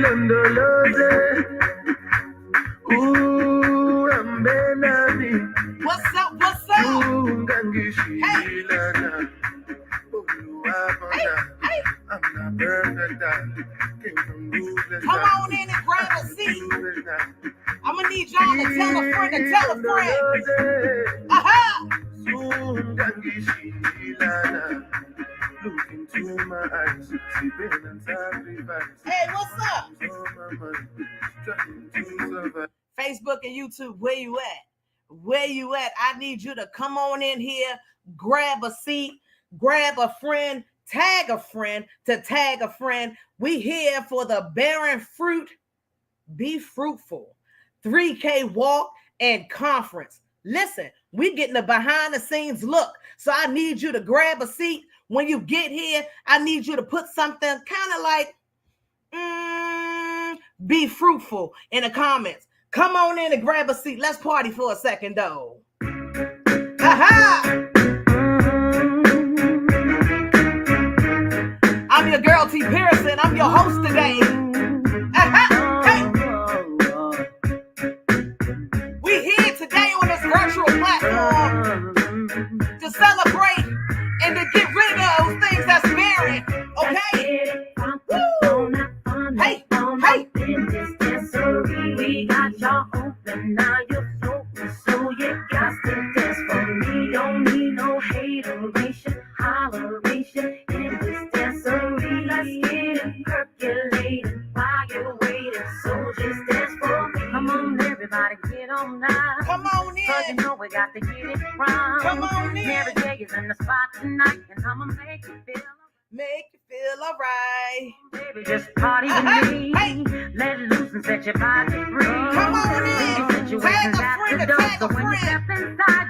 What's up? What's up? Hey. Hey. Come on in and grab a seat. I'm gonna need y'all to tell a friend to tell a friend. Aha! Hey, what's up? Facebook and YouTube, where you at? Where you at? I need you to come on in here, grab a seat, grab a friend, tag a friend to tag a friend. We here for the Bearing Fruit, Be Fruitful 3K walk and conference. Listen, we getting a behind the scenes look. So I need you to grab a seat. When you get here, I need you to put something kind of like be fruitful in the comments. Come on in and grab a seat. Let's party for a second, though. Ha-ha! I'm your girl, T. Pearson. I'm your host today. Hey! We here today on this virtual platform to celebrate and to get rid of those things that's buried. Okay? Woo! Hey! Hey! We got y'all open, now you're floating, so you got to dance for me. Don't need no hateration, holleration in this dancery. Let's get it percolated while you're waiting, so just dance for me. Come on, everybody, get on now. Come on in. Cause you know we got to get it wrong. Come on in. Mary J is in the spot tonight, and I'ma make you feel alright. Baby, just party with me. Hey. Let it loose and set your body free. Come on in. Tag a friend to tag a friend.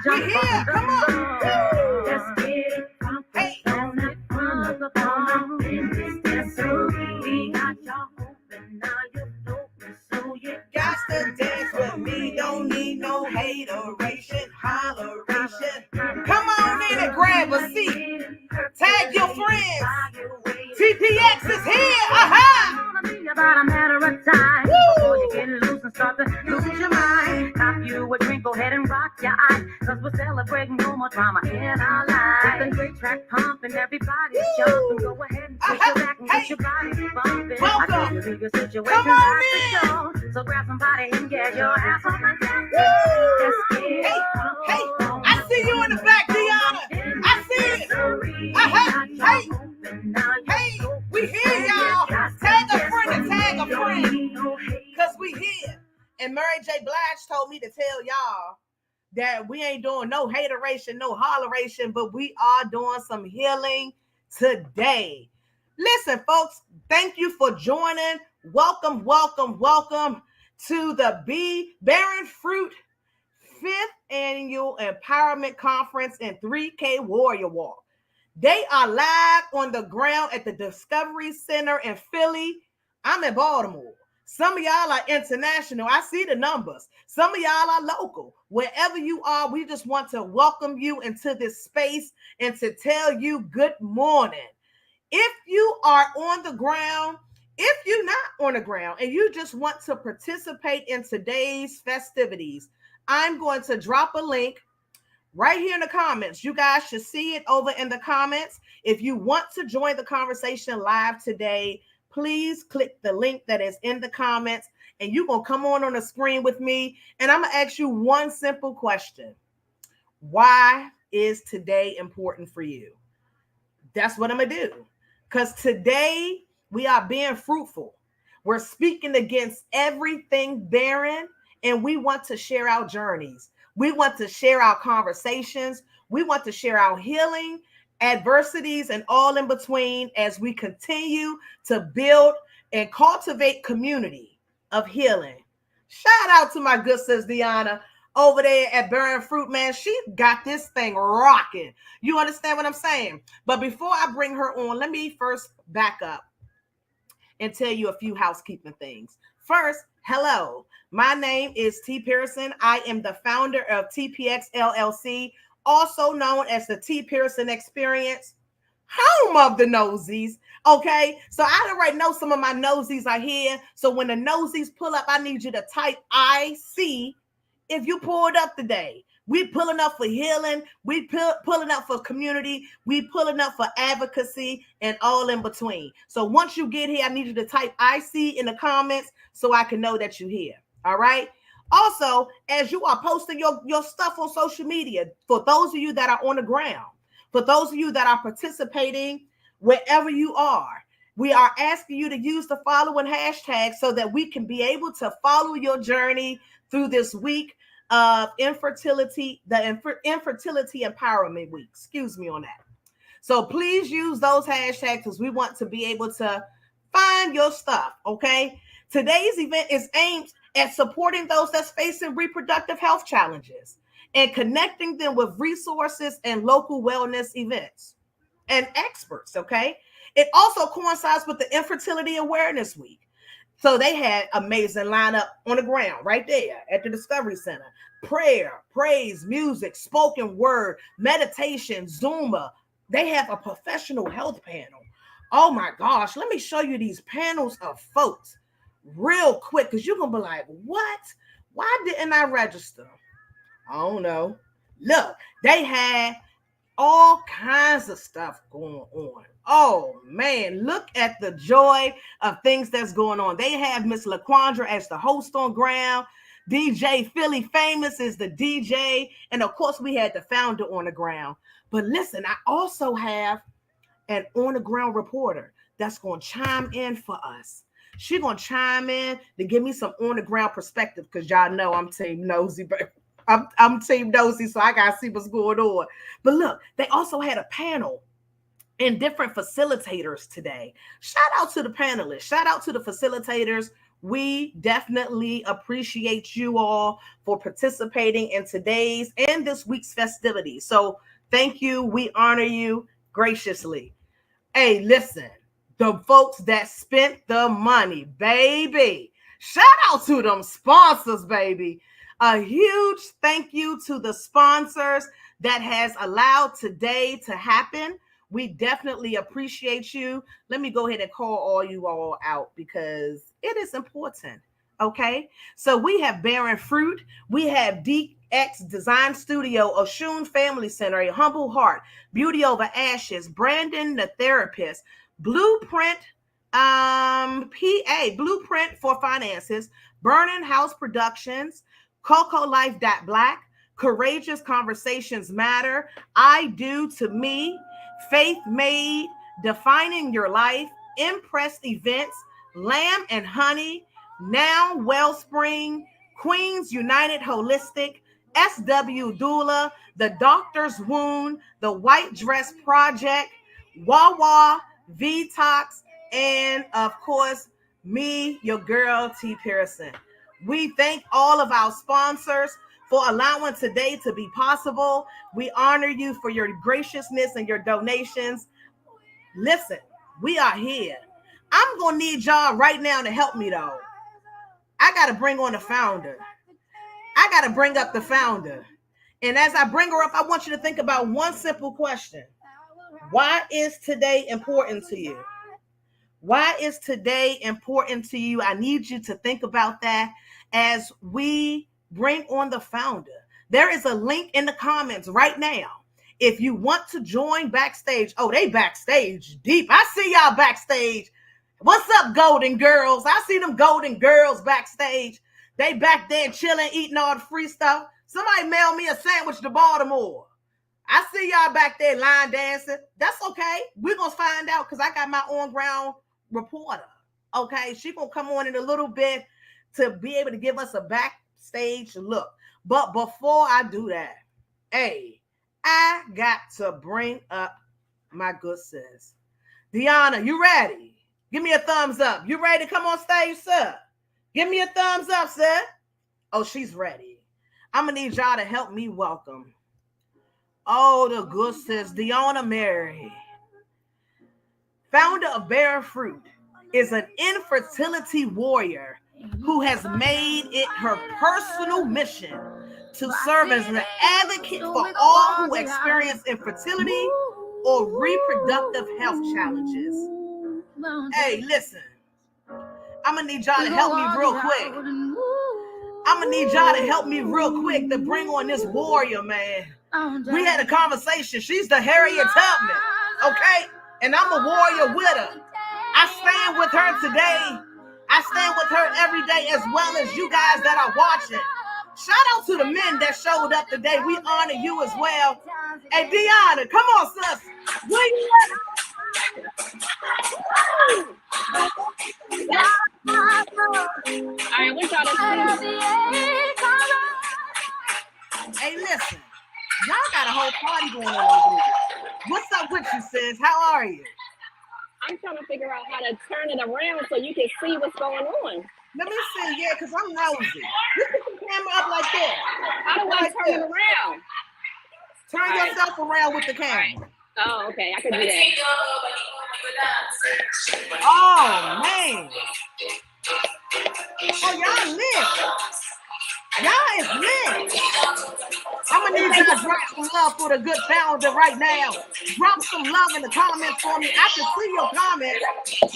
We here. Come on. Let's get it from hey. On it, from the bottom. In this dancery, we got y'all open, now you're open, so you got to dance with me. Don't need no hateration, holleration. Come on in and grab a seat. Tag your friends. TPX is here. Aha! It's gonna be about a matter of time. Woo! Before you get loose and start to lose your mind. Cop you a drink, go ahead and rock your eye. Cause we're celebrating no more drama in our lives. With a great track pumping, everybody's jumping. Go ahead and push your back and get your body bumping. Welcome. I know you leave your situation Come on in. So grab somebody and get your ass on the dance. Hey, hey, I see you in the back, Deanna. I see it. Hey, hey, we here, y'all. Tag a friend and tag a friend. Because we here. And Mary J. Blige told me to tell y'all that we ain't doing no hateration, no holleration, but we are doing some healing today. Listen, folks, thank you for joining. Welcome, welcome, welcome to the Bearing Fruit 5th Annual Empowerment Conference and 3K Warrior Walk. They are live on the ground at the Discovery Center in Philly. I'm in Baltimore. Some of y'all are international. I see the numbers. Some of y'all are local. Wherever you are, we just want to welcome you into this space and to tell you good morning. If you are on the ground, if you're not on the ground and you just want to participate in today's festivities, I'm going to drop a link right here in the comments. You guys should see it over in the comments. If you want to join the conversation live today, please click the link that is in the comments and you're going to come on the screen with me. And I'm going to ask you one simple question. Why is today important for you? That's what I'm going to do. Because today we are being fruitful. We're speaking against everything barren, and we want to share our journeys. We want to share our conversations. We want to share our healing, adversities, and all in between as we continue to build and cultivate community of healing. Shout out to my good sis Deanna over there at Bearing Fruit, man. She got this thing rocking. You understand what I'm saying? But before I bring her on, let me first back up and tell you a few housekeeping things. First, hello. My name is T. Pearson. I am the founder of TPX LLC, also known as the T. Pearson Experience. home of the nosies. Okay, so I already know some of my nosies are here. So when the nosies pull up, I need you to type I see if you pulled up today. We pulling up for healing. We pulling up for community. We pulling up for advocacy and all in between. So once you get here, I need you to type I see in the comments so I can know that you're here. All right. Also, as you are posting your stuff on social media, for those of you that are on the ground, for those of you that are participating wherever you are, we are asking you to use the following hashtag so that we can be able to follow your journey through this week of infertility, the Infertility Empowerment Week. Excuse me on that. So please use those hashtags because we want to be able to find your stuff, okay? Today's event is aimed at supporting those that's facing reproductive health challenges and connecting them with resources and local wellness events and experts, okay? It also coincides with the Infertility Awareness Week. So they had amazing lineup on the ground right there at the Discovery Center. Prayer, praise, music, spoken word, meditation, Zumba. They have a professional health panel. Oh my gosh, let me show you these panels of folks real quick because you're going to be like, what? Why didn't I register? I don't know. Look, they had all kinds of stuff going on. Oh man, look at the joy of things that's going on. They have Miss LaQuandra as the host on ground. DJ Philly Famous is the DJ. And of course, we had the founder on the ground. But listen, I also have an on the ground reporter that's going to chime in for us. She's going to chime in to give me some on the ground perspective because y'all know I'm team nosy, but I'm team nosy, so I got to see what's going on. But look, they also had a panel and different facilitators today. Shout out to the panelists. Shout out to the facilitators. We definitely appreciate you all for participating in today's and this week's festivities. So thank you. We honor you graciously. Hey, listen, the folks that spent the money, baby. Shout out to them sponsors, baby. A huge thank you to the sponsors that has allowed today to happen. We definitely appreciate you. Let me go ahead and call all you all out because it is important. Okay. So we have Barren Fruit. We have DX Design Studio, Oshun Family Center, A Humble Heart, Beauty Over Ashes, Brandon the Therapist, Blueprint Blueprint for Finances, Burning House Productions, Coco Life Black, Courageous Conversations Matter, I Do to Me, Faith Made, Defining Your Life, Impressed Events, Lamb and Honey, Now Wellspring, Queens United Holistic, SW Doula, The Doctor's Wound, The White Dress Project, Wawa, Vtox, and of course, me, your girl, T. Pearson. We thank all of our sponsors for allowing today to be possible. We honor you for your graciousness and your donations. Listen, we are here. I'm going to need y'all right now to help me, though. I got to bring on the founder. I got to bring up the founder. And as I bring her up, I want you to think about one simple question. Why is today important to you? Why is today important to you? I need you to think about that as we bring on the founder. There is a link in the comments right now. If you want to join backstage, oh, they backstage deep. I see y'all backstage. What's up, Golden Girls? I see them Golden Girls backstage. They back there chilling, eating all the free stuff. Somebody mail me a sandwich to Baltimore. I see y'all back there line dancing. That's okay. We're going to find out because I got my on-ground reporter. Okay, she's going to come on in a little bit to be able to give us a backstage look. But before I do that, hey, I got to bring up my good sis. Deanna, you ready? Give me a thumbs up. You ready to come on stage, sir? Give me a thumbs up, sir. Oh, she's ready. I'm going to need y'all to help me welcome. Oh, the good sis, Deanna Mary. Founder of Barren Fruit, is an infertility warrior who has made it her personal mission to serve as an advocate for all who experience infertility or reproductive health challenges. Hey, listen. I'm going to need y'all to help me real quick. I'm going to need y'all to help me real quick to bring on this warrior, man. We had a conversation. She's the Harriet Tubman, okay? And I'm a warrior with her. I stand with her today. I stand with her every day, as well as you guys that are watching. Shout out to the men that showed up today. We honor you as well. Hey, Deanna, come on, sis. Where you at? All right, what y'all to say? Hey, listen. Y'all got a whole party going on over there. What's up with you, sis? How are you? I'm trying to figure out how to turn it around so you can see what's going on. Let me see, yeah, because I'm nosy. You put the camera up like that. How do I turn it around? Turn yourself around with the camera. Oh, okay, I can do that. Oh, man. Oh, y'all lit. Y'all is lit. I'm going to need you to drop some love for the good founder right now. Drop some love in the comments for me. I can see your comments.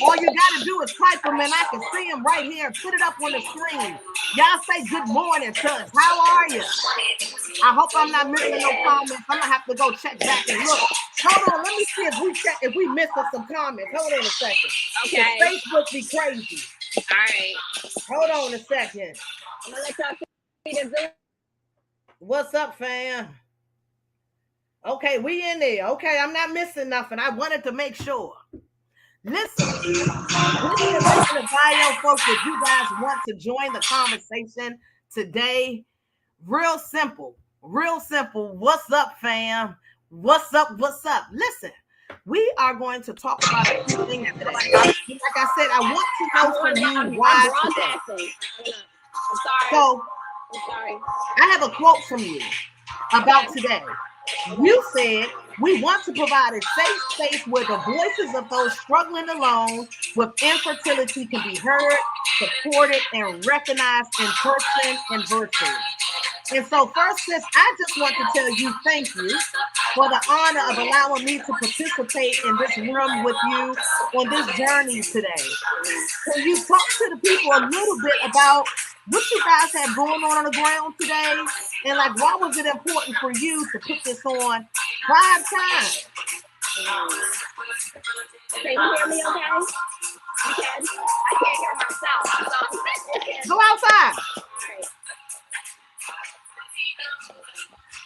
All you got to do is type them, and I can see them right here. Put it up on the screen. Y'all say good morning to us. How are you? I hope I'm not missing no comments. I'm going to have to go check back and look. Hold on. Let me see if we missed some comments. Hold on a second. Okay. Facebook be crazy. All right. Hold on a second. I'm going to let y'all see the Zoom. What's up, fam? Okay, we in there. Okay, I'm not missing nothing. I wanted to make sure. Listen, this is the bio, folks. If you guys want to join the conversation today, real simple. What's up, fam? What's up? Listen, we are going to talk about a few things today. Like I said, I want to know from you why today. I'm sorry. So, I'm sorry. I have a quote from you about today. You said, we want to provide a safe space where the voices of those struggling alone with infertility can be heard, supported, and recognized in person and virtually. And so first, sis, I just want to tell you thank you for the honor of allowing me to participate in this room with you on this journey today. Can you talk to the people a little bit about what you guys had going on the ground today? And like, why was it important for you to put this on 5 times? Can you hear me okay? I can't hear myself. Go outside.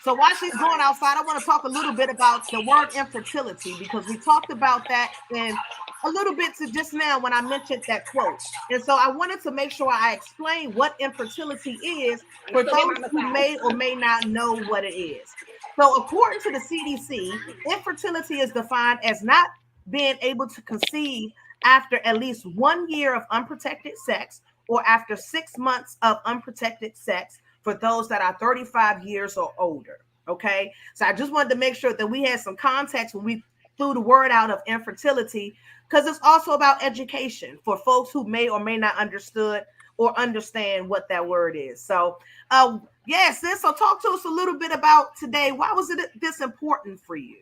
So while she's going outside, I want to talk a little bit about the word infertility, because we talked about that in a little bit to just now when I mentioned that quote. And so I wanted to make sure I explain what infertility is for those who may or may not know what it is. So according to the CDC, infertility is defined as not being able to conceive after at least 1 year of unprotected sex or after 6 months of unprotected sex for those that are 35 years or older. Okay. So I just wanted to make sure that we had some context when we threw the word out of infertility, because it's also about education for folks who may or may not understand what that word is. So, yes, sis, so talk to us a little bit about today. Why was it this important for you?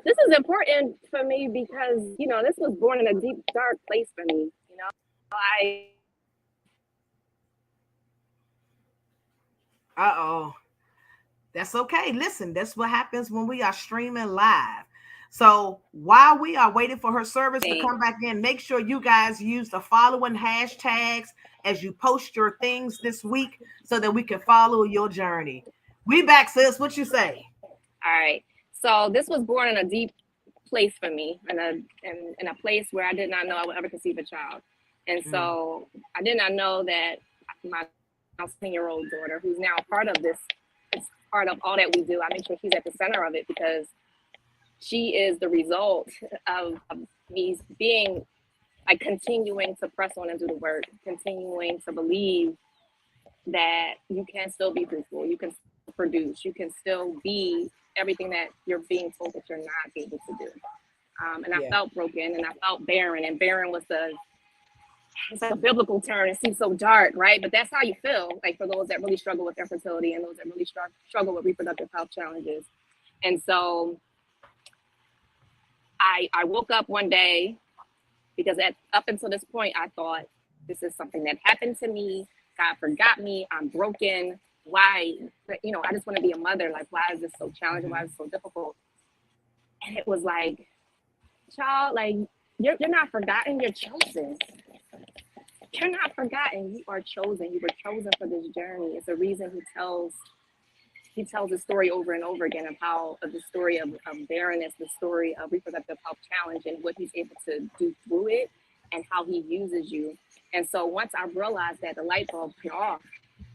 This is important for me because, this was born in a deep, dark place for me. That's okay. Listen, that's what happens when we are streaming live. So while we are waiting for her service to come back in, make sure you guys use the following hashtags as you post your things this week so that we can follow your journey. We back, sis. What you say? All right. So this was born in a deep place for me, in a place where I did not know I would ever conceive a child. And so I did not know that my 10-year-old daughter, who's now part of this, is part of all that we do. I make sure she's at the center of it because she is the result of me being, like, continuing to press on and do the work, continuing to believe that you can still be fruitful, you can produce, you can still be everything that you're being told that you're not able to do. And I felt broken and I felt barren, and barren was it's like a biblical term. It seems so dark, right? But that's how you feel, like, for those that really struggle with infertility and those that really struggle with reproductive health challenges. And so I woke up one day because up until this point, I thought this is something that happened to me. God forgot me. I'm broken. Why? I just want to be a mother. Like, why is this so challenging? Why is it so difficult? And it was like, child, like, you're not forgotten. You're chosen. You're not forgotten. You are chosen. You were chosen for this journey. It's a reason he tells the story over and over again of the story of barrenness, the story of reproductive health challenge, and what he's able to do through it, and how he uses you. And so once I realized that, the light bulb went off,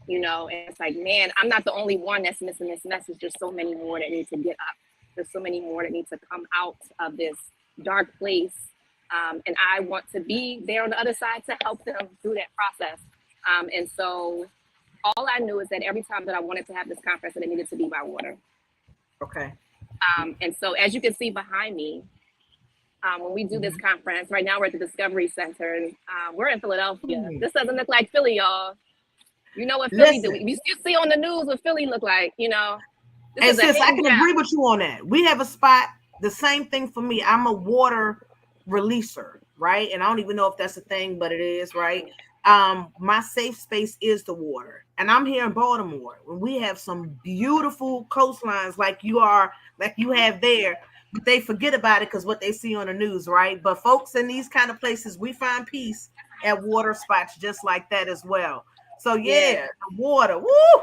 and it's like, man, I'm not the only one that's missing this message. There's so many more that need to get up. There's so many more that need to come out of this dark place. And I want to be there on the other side to help them through that process. And so all I knew is that every time that I wanted to have this conference, that it needed to be by water. Okay. And so as you can see behind me, when we do this conference, right now we're at the Discovery Center, and we're in Philadelphia. This doesn't look like Philly, y'all. You know what Philly do? You see on the news what Philly look like, Hey, sis, I can agree with you on that. We have a spot, the same thing for me. I'm a water releaser, right? And I don't even know if that's a thing, but it is, right? My safe space is the water. And I'm here in Baltimore, and we have some beautiful coastlines like you have there, but they forget about it because what they see on the news, right? But folks in these kind of places, we find peace at water spots just like that as well. So the water, woo!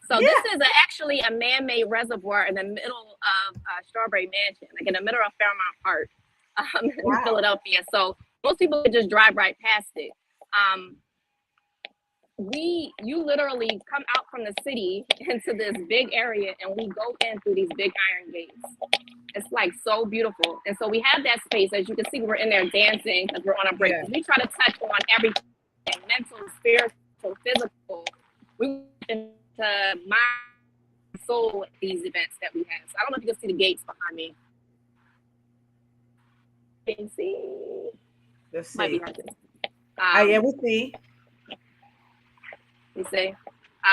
So this is actually a man-made reservoir in the middle of Strawberry Mansion, like in the middle of Fairmount Park in Philadelphia. So most people would just drive right past it. You literally come out from the city into this big area, and we go in through these big iron gates. It's like so beautiful. And so we have that space. As you can see, we're in there dancing because we're on a break. Yeah. We try to touch on everything, mental, spiritual, physical. We went into mind, soul, these events that we have. So I don't know if you can see the gates behind me. You can see. Let's see. Might be hard to. Yeah, we see. You see?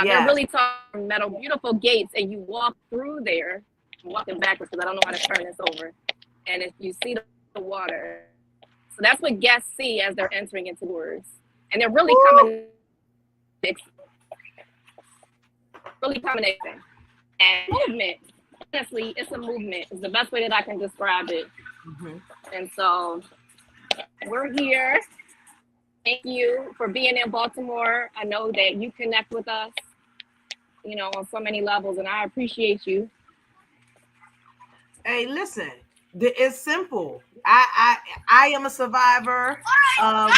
They're really tall, metal, beautiful gates, and you walk through there. I'm walking backwards because I don't know how to turn this over. And if you see the water, so that's what guests see as they're entering into doors. And they're really coming in. And movement, honestly, it's a movement. It's the best way that I can describe it. Mm-hmm. And so we're here. Thank you for being in Baltimore. I know that you connect with us, on so many levels, and I appreciate you. Hey, listen, it's simple. I am a survivor of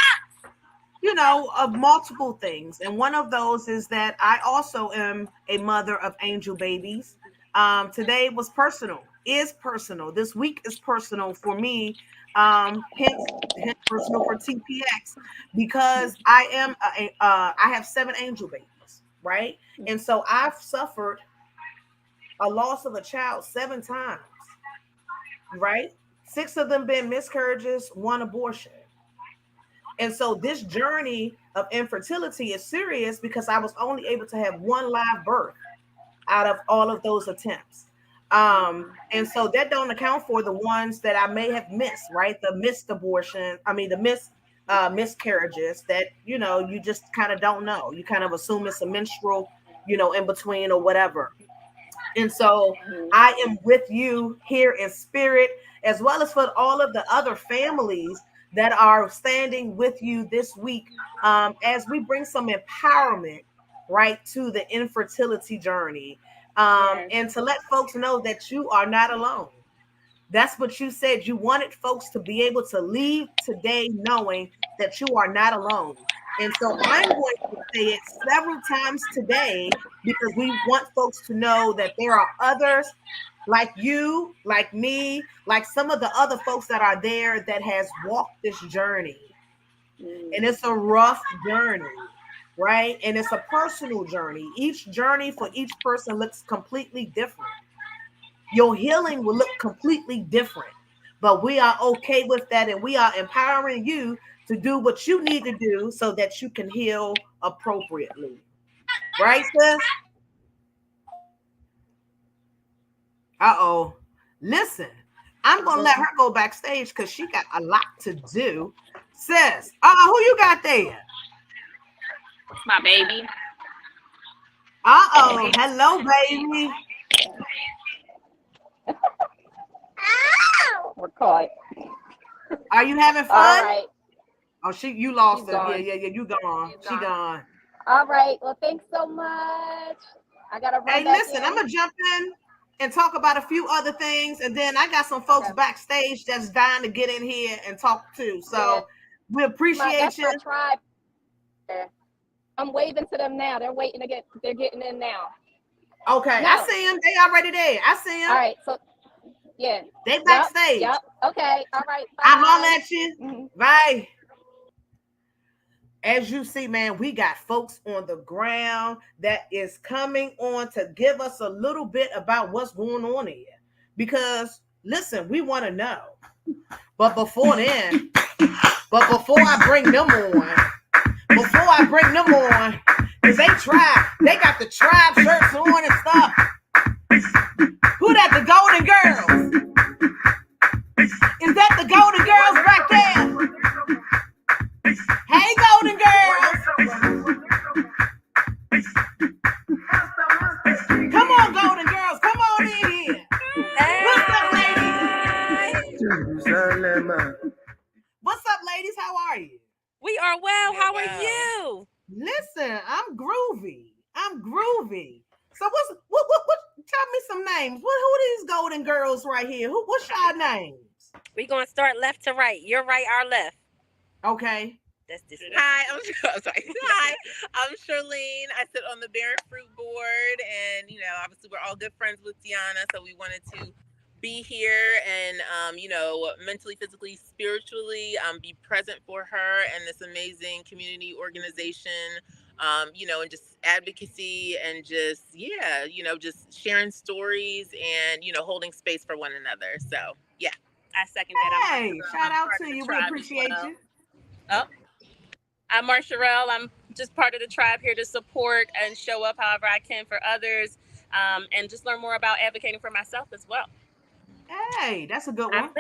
multiple things. And one of those is that I also am a mother of angel babies. Today is personal. This week is personal for me. Hence personal for TPX, because I have 7 angel babies, right? And so I've suffered a loss of a child 7 times, right? 6 of them been miscarriages, 1 abortion. And so this journey of infertility is serious because I was only able to have 1 live birth out of all of those attempts. And so that don't account for the ones that I may have missed, right? The missed abortion, miscarriages that, you just kind of don't know. You kind of assume it's a menstrual, in between or whatever. And so I am with you here in spirit, as well as for all of the other families that are standing with you this week, as we bring some empowerment, right, to the infertility journey. And to let folks know that you are not alone. That's what you said. You wanted folks to be able to leave today knowing that you are not alone. And so I'm going to say it several times today because we want folks to know that there are others like you, like me, like some of the other folks that are there that has walked this journey. And it's a rough journey. Right? And it's a personal journey. Each journey for each person looks completely different. Your healing will look completely different, but we are okay with that. And we are empowering you to do what you need to do so that you can heal appropriately. Right, sis? Uh-oh. Listen, I'm gonna let her go backstage because she got a lot to do. Sis, who you got there? My baby. Hello, baby. We're caught. Are you having fun? All right. Oh, you lost She's her. gone. Yeah. You gone. She gone. All right. Well, thanks so much. I gotta run Hey, back listen, in. I'm gonna jump in and talk about a few other things, and then I got some folks backstage that's dying to get in here and talk too. So we appreciate That's you. my tribe. I'm waving to them now. They're waiting to get. They're getting in now. Okay, no. I see them. They already there. I see them. All right. So yeah, they backstage. Yep. Okay. All right. Bye. I holler at you. Mm-hmm. Bye. As you see, man, we got folks on the ground that is coming on to give us a little bit about what's going on here. Because, listen, we want to know. But before then, before I bring them on, because they got the tribe shirts on and stuff. Who that, the Golden Girls? Is that the Golden Girls back there? Hey, Golden Girls. Come on, Golden Girls. Come on in here. Hey. What's up, ladies? What's up, ladies? How are you? We are well. How are you? Listen, I'm groovy. So what tell me some names. Who are these Golden Girls right here? What's y'all names? We're going to start left to right. Your right, our left. Okay. Hi, I'm sorry. Hi, I'm Charlene. I sit on the Barren Fruit board, and obviously we're all good friends with Deanna, so we wanted to be here and mentally, physically, spiritually, be present for her and this amazing community organization, and just advocacy and just just sharing stories and holding space for one another. So yeah, I second that. Hey, shout out to you. We appreciate you. Oh. I'm Marsharell. I'm just part of the tribe here to support and show up however I can for others, and just learn more about advocating for myself as well. Hey, that's a good one.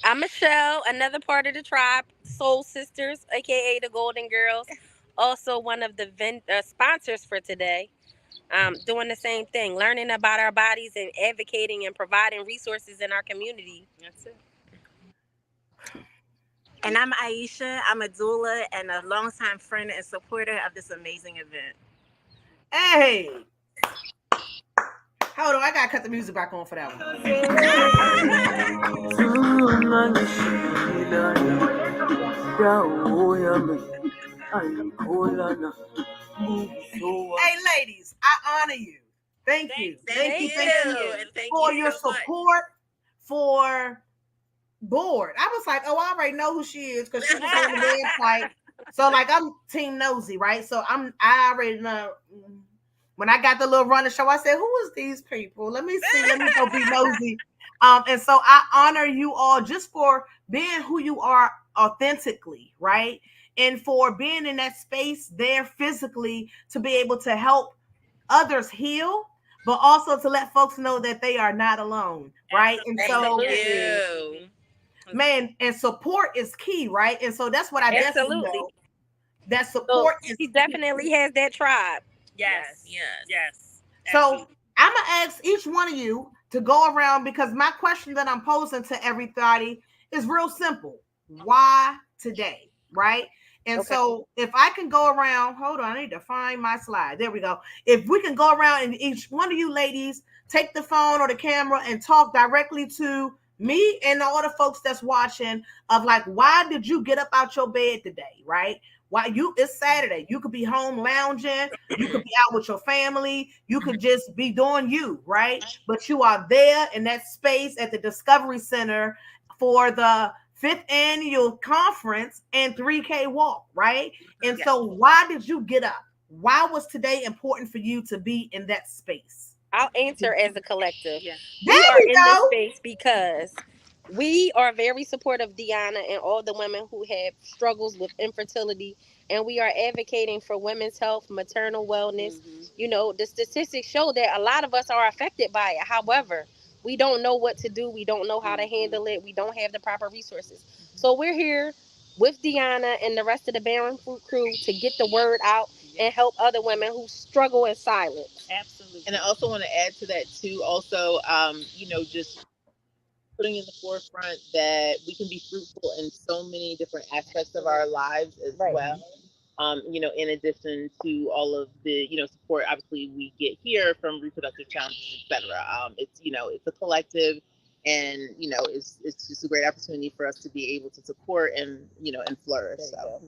I'm Michelle, another part of the tribe, Soul Sisters, aka the Golden Girls. Also one of the sponsors for today. Doing the same thing, learning about our bodies and advocating and providing resources in our community. That's it. And I'm Aisha. I'm a doula and a longtime friend and supporter of this amazing event. Hey! Hold on, I gotta cut the music back on for that one. Hey, ladies, I honor you. Thank you for your support for Board. I was like, I already know who she is because she was on the website. So I'm Team Nosy, right? So I already know. When I got the little runner show, I said, who is these people? Let me see. Let me go be nosy. And so I honor you all just for being who you are authentically, right? And for being in that space there physically to be able to help others heal, but also to let folks know that they are not alone, right? And so man, and support is key, right? And so that's what I definitely know. That support is she definitely has that tribe. Yes. So I'm gonna ask each one of you to go around because my question that I'm posing to everybody is real simple. Why today? Right? And so if I can go around, hold on, I need to find my slide. There we go. If we can go around and each one of you ladies take the phone or the camera and talk directly to me and all the folks that's watching of why did you get up out your bed today, right? It's Saturday. You could be home lounging. You could be out with your family. You could just be doing you, right? But you are there in that space at the Discovery Center for the 5th annual conference and 3K walk, right? And so why did you get up? Why was today important for you to be in that space? I'll answer as a collective. Yeah. We are in this space because we are very supportive of Deanna and all the women who have struggles with infertility, and we are advocating for women's health, maternal wellness. The statistics show that a lot of us are affected by it. However, We don't know what to do. We don't know how to handle it. We don't have the proper resources. So we're here with Deanna and the rest of the Barren Fruit crew to get the word out and help other women who struggle in silence. Absolutely. And I also want to add to that too. Also, just putting in the forefront that we can be fruitful in so many different aspects of our lives as well. In addition to all of the, support obviously we get here from reproductive challenges, etc. It's a collective, and it's just a great opportunity for us to be able to support and flourish. So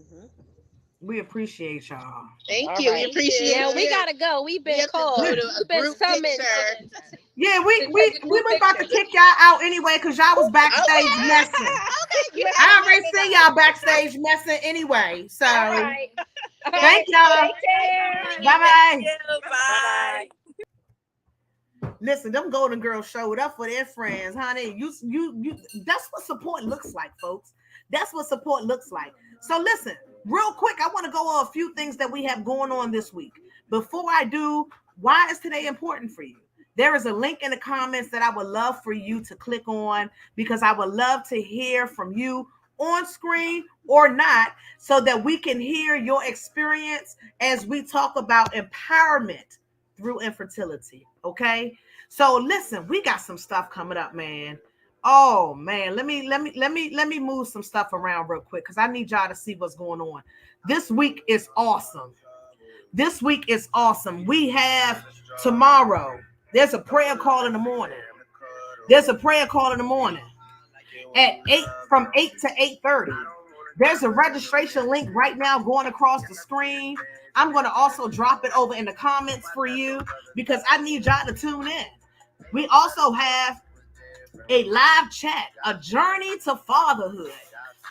We appreciate y'all. thank you. We appreciate Yeah, it. we gotta go. We've We been have to called. go to a We've been group summoned. picture. Yeah, we was about to kick y'all out anyway because y'all was backstage messing. Okay. I already see y'all backstage messing anyway. So All right. thank y'all. Take care. Bye-bye. Bye. Listen, them Golden Girls showed up for their friends, honey. You that's what support looks like, folks. That's what support looks like. So listen, real quick, I want to go over a few things that we have going on this week. Before I do, why is today important for you? There is a link in the comments that I would love for you to click on because I would love to hear from you on screen or not so that we can hear your experience as we talk about empowerment through infertility. Okay. So listen, we got some stuff coming up, man. Oh man, let me move some stuff around real quick because I need y'all to see what's going on. This week is awesome. This week is awesome. We have tomorrow. There's a prayer call in the morning. There's a prayer call in the morning at 8 from 8 to 8:30. There's a registration link right now going across the screen. I'm going to also drop it over in the comments for you because I need y'all to tune in. We also have a live chat, a journey to fatherhood,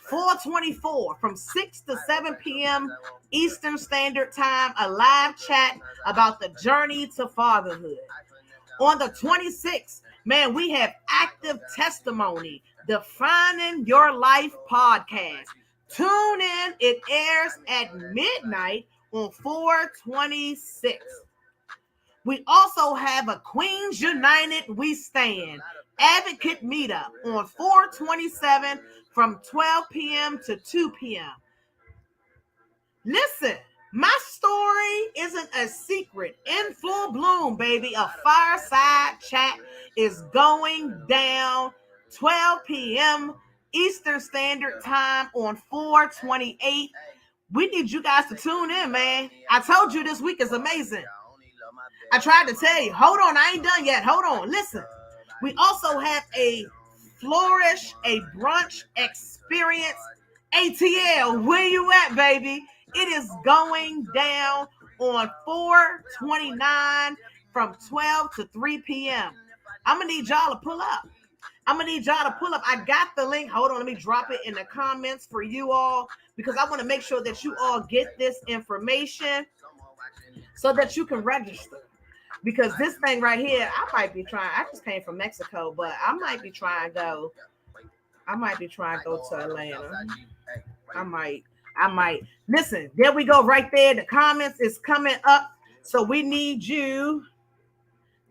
424 from 6 to 7 p.m. Eastern Standard Time, a live chat about the journey to fatherhood. On the 26th, man, we have active testimony, Defining Your Life podcast. Tune in. It airs at midnight on 4/26. We also have a Queens United We Stand advocate meetup on 4/27 from 12 p.m. to 2 p.m. Listen, my story isn't a secret. In full bloom, baby. A fireside chat is going down 12 p.m. Eastern Standard Time on 4/28. We need you guys to tune in, man. I told you this week is amazing. I tried to tell you. Hold on, I ain't done yet. Hold on. Listen. We also have a flourish, a brunch experience. ATL, where you at, baby? It is going down on 4/29 from 12 to 3 p.m. I'm going to need y'all to pull up. I got the link. Hold on, let me drop it in the comments for you all because I want to make sure that you all get this information so that you can register. Because this thing right here, I might be trying. I just came from Mexico, but I might be trying to go to Atlanta. I might. Listen, there we go right there. The comments is coming up. So we need you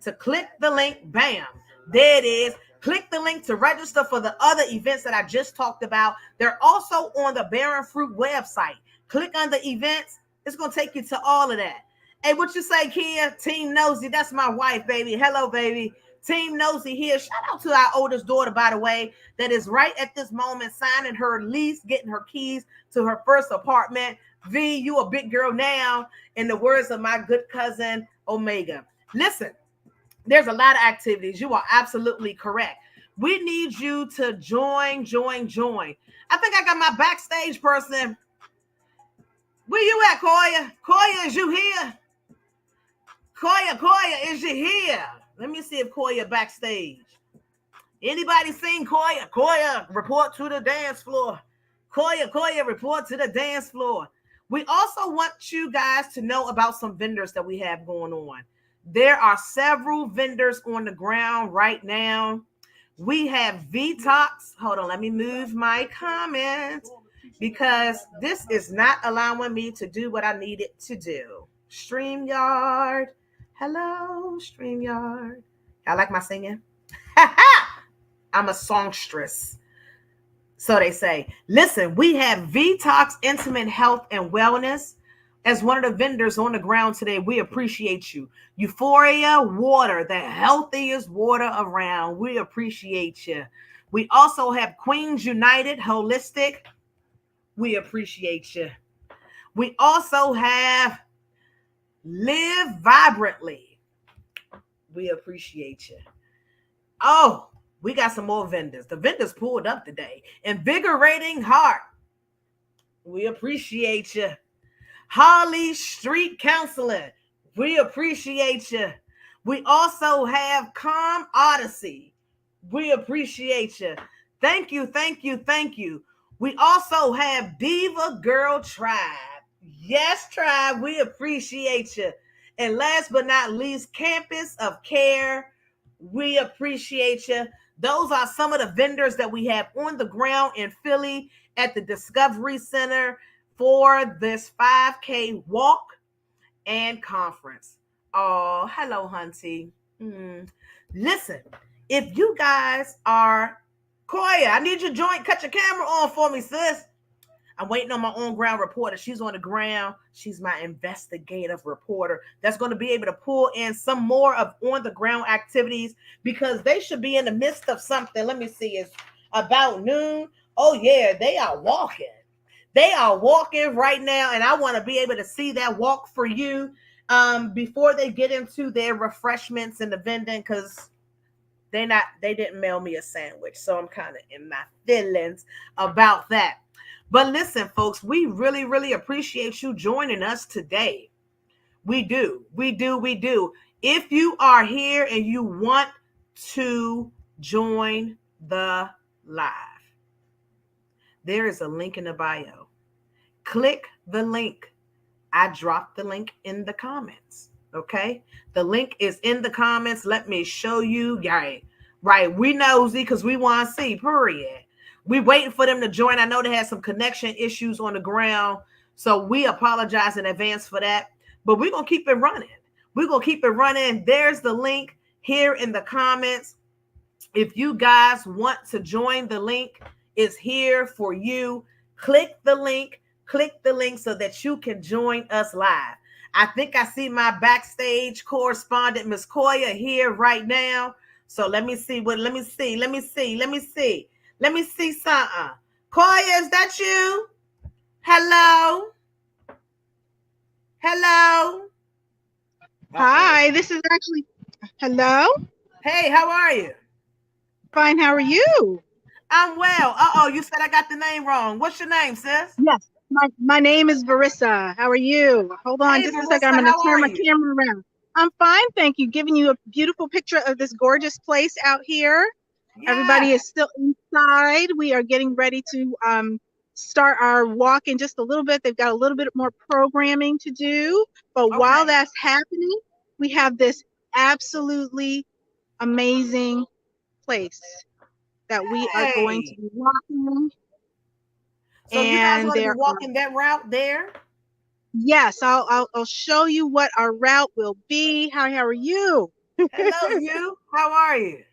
to click the link. Bam. There it is. Click the link to register for the other events that I just talked about. They're also on the Barren Fruit website. Click on the events. It's going to take you to all of that. Hey, what you say, Kia? Team Nosy. That's my wife, baby. Hello, baby. Team Nosy here. Shout out to our oldest daughter, by the way, that is right at this moment signing her lease, getting her keys to her first apartment. V, you a big girl now, in the words of my good cousin, Omega. Listen, there's a lot of activities. You are absolutely correct. We need you to join. I think I got my backstage person. Where you at, Koya? Koya, is you here? Koya, is you here? Let me see if Koya backstage. Anybody seen Koya? Koya, report to the dance floor. Koya, report to the dance floor. We also want you guys to know about some vendors that we have going on. There are several vendors on the ground right now. We have VTOX. Hold on, let me move my comment because this is not allowing me to do what I needed to do. StreamYard. Hello, StreamYard. I like my singing. I'm a songstress. So they say, listen, we have Vtox Intimate Health and Wellness as one of the vendors on the ground today. We appreciate you. Euphoria Water, the healthiest water around. We appreciate you. We also have Queens United Holistic. We appreciate you. We also have Live Vibrantly. We appreciate you. Oh, we got some more vendors. The vendors pulled up today. Invigorating Heart. We appreciate you. Holly Street Counseling. We appreciate you. We also have Calm Odyssey. We appreciate you. Thank you, thank you, thank you. We also have Diva Girl Tribe. Yes, Tribe, we appreciate you. And last but not least, Campus of Care. We appreciate you. Those are some of the vendors that we have on the ground in Philly at the Discovery Center for this 5K walk and conference. Oh, hello, Hunty. Listen, if you guys are Koya, I need you to join, cut your camera on for me, sis. I'm waiting on my on ground reporter. She's on the ground. She's my investigative reporter that's going to be able to pull in some more of on the ground activities because they should be in the midst of something. Let me see. It's about noon. Oh, yeah, they are walking. They are walking right now, and I want to be able to see that walk for you before they get into their refreshments and the vending because they didn't mail me a sandwich. So I'm kind of in my feelings about that. But listen, folks, we really, really appreciate you joining us today. We do. We do. We do. If you are here and you want to join the live, there is a link in the bio. Click the link. I dropped the link in the comments. Okay. The link is in the comments. Let me show you. Right. Right. We nosy because we want to see, period. We waiting for them to join. I know they had some connection issues on the ground. So we apologize in advance for that. But we're going to keep it running. We're going to keep it running. There's the link here in the comments. If you guys want to join, the link is here for you. Click the link so that you can join us live. I think I see my backstage correspondent, Miss Koya, here right now. So let me see let me see something. Koya, is that you? Hello? Hello? Hi, this is actually, hello? Hey, how are you? Fine, how are you? I'm well. You said I got the name wrong. What's your name, sis? Yes, my name is Varissa. How are you? Hold on Hey, just a Marissa, second. I'm going to how turn are my you? camera around. I'm fine, thank you. Giving you a beautiful picture of this gorgeous place out here. Yeah. Everybody is still inside. We are getting ready to start our walk in just a little bit. They've got a little bit more programming to do. But while that's happening, we have this absolutely amazing place that we are going to be walking. So you guys want to be walking that route there? Yes, I'll show you what our route will be. How are you? Hello, you. How are you?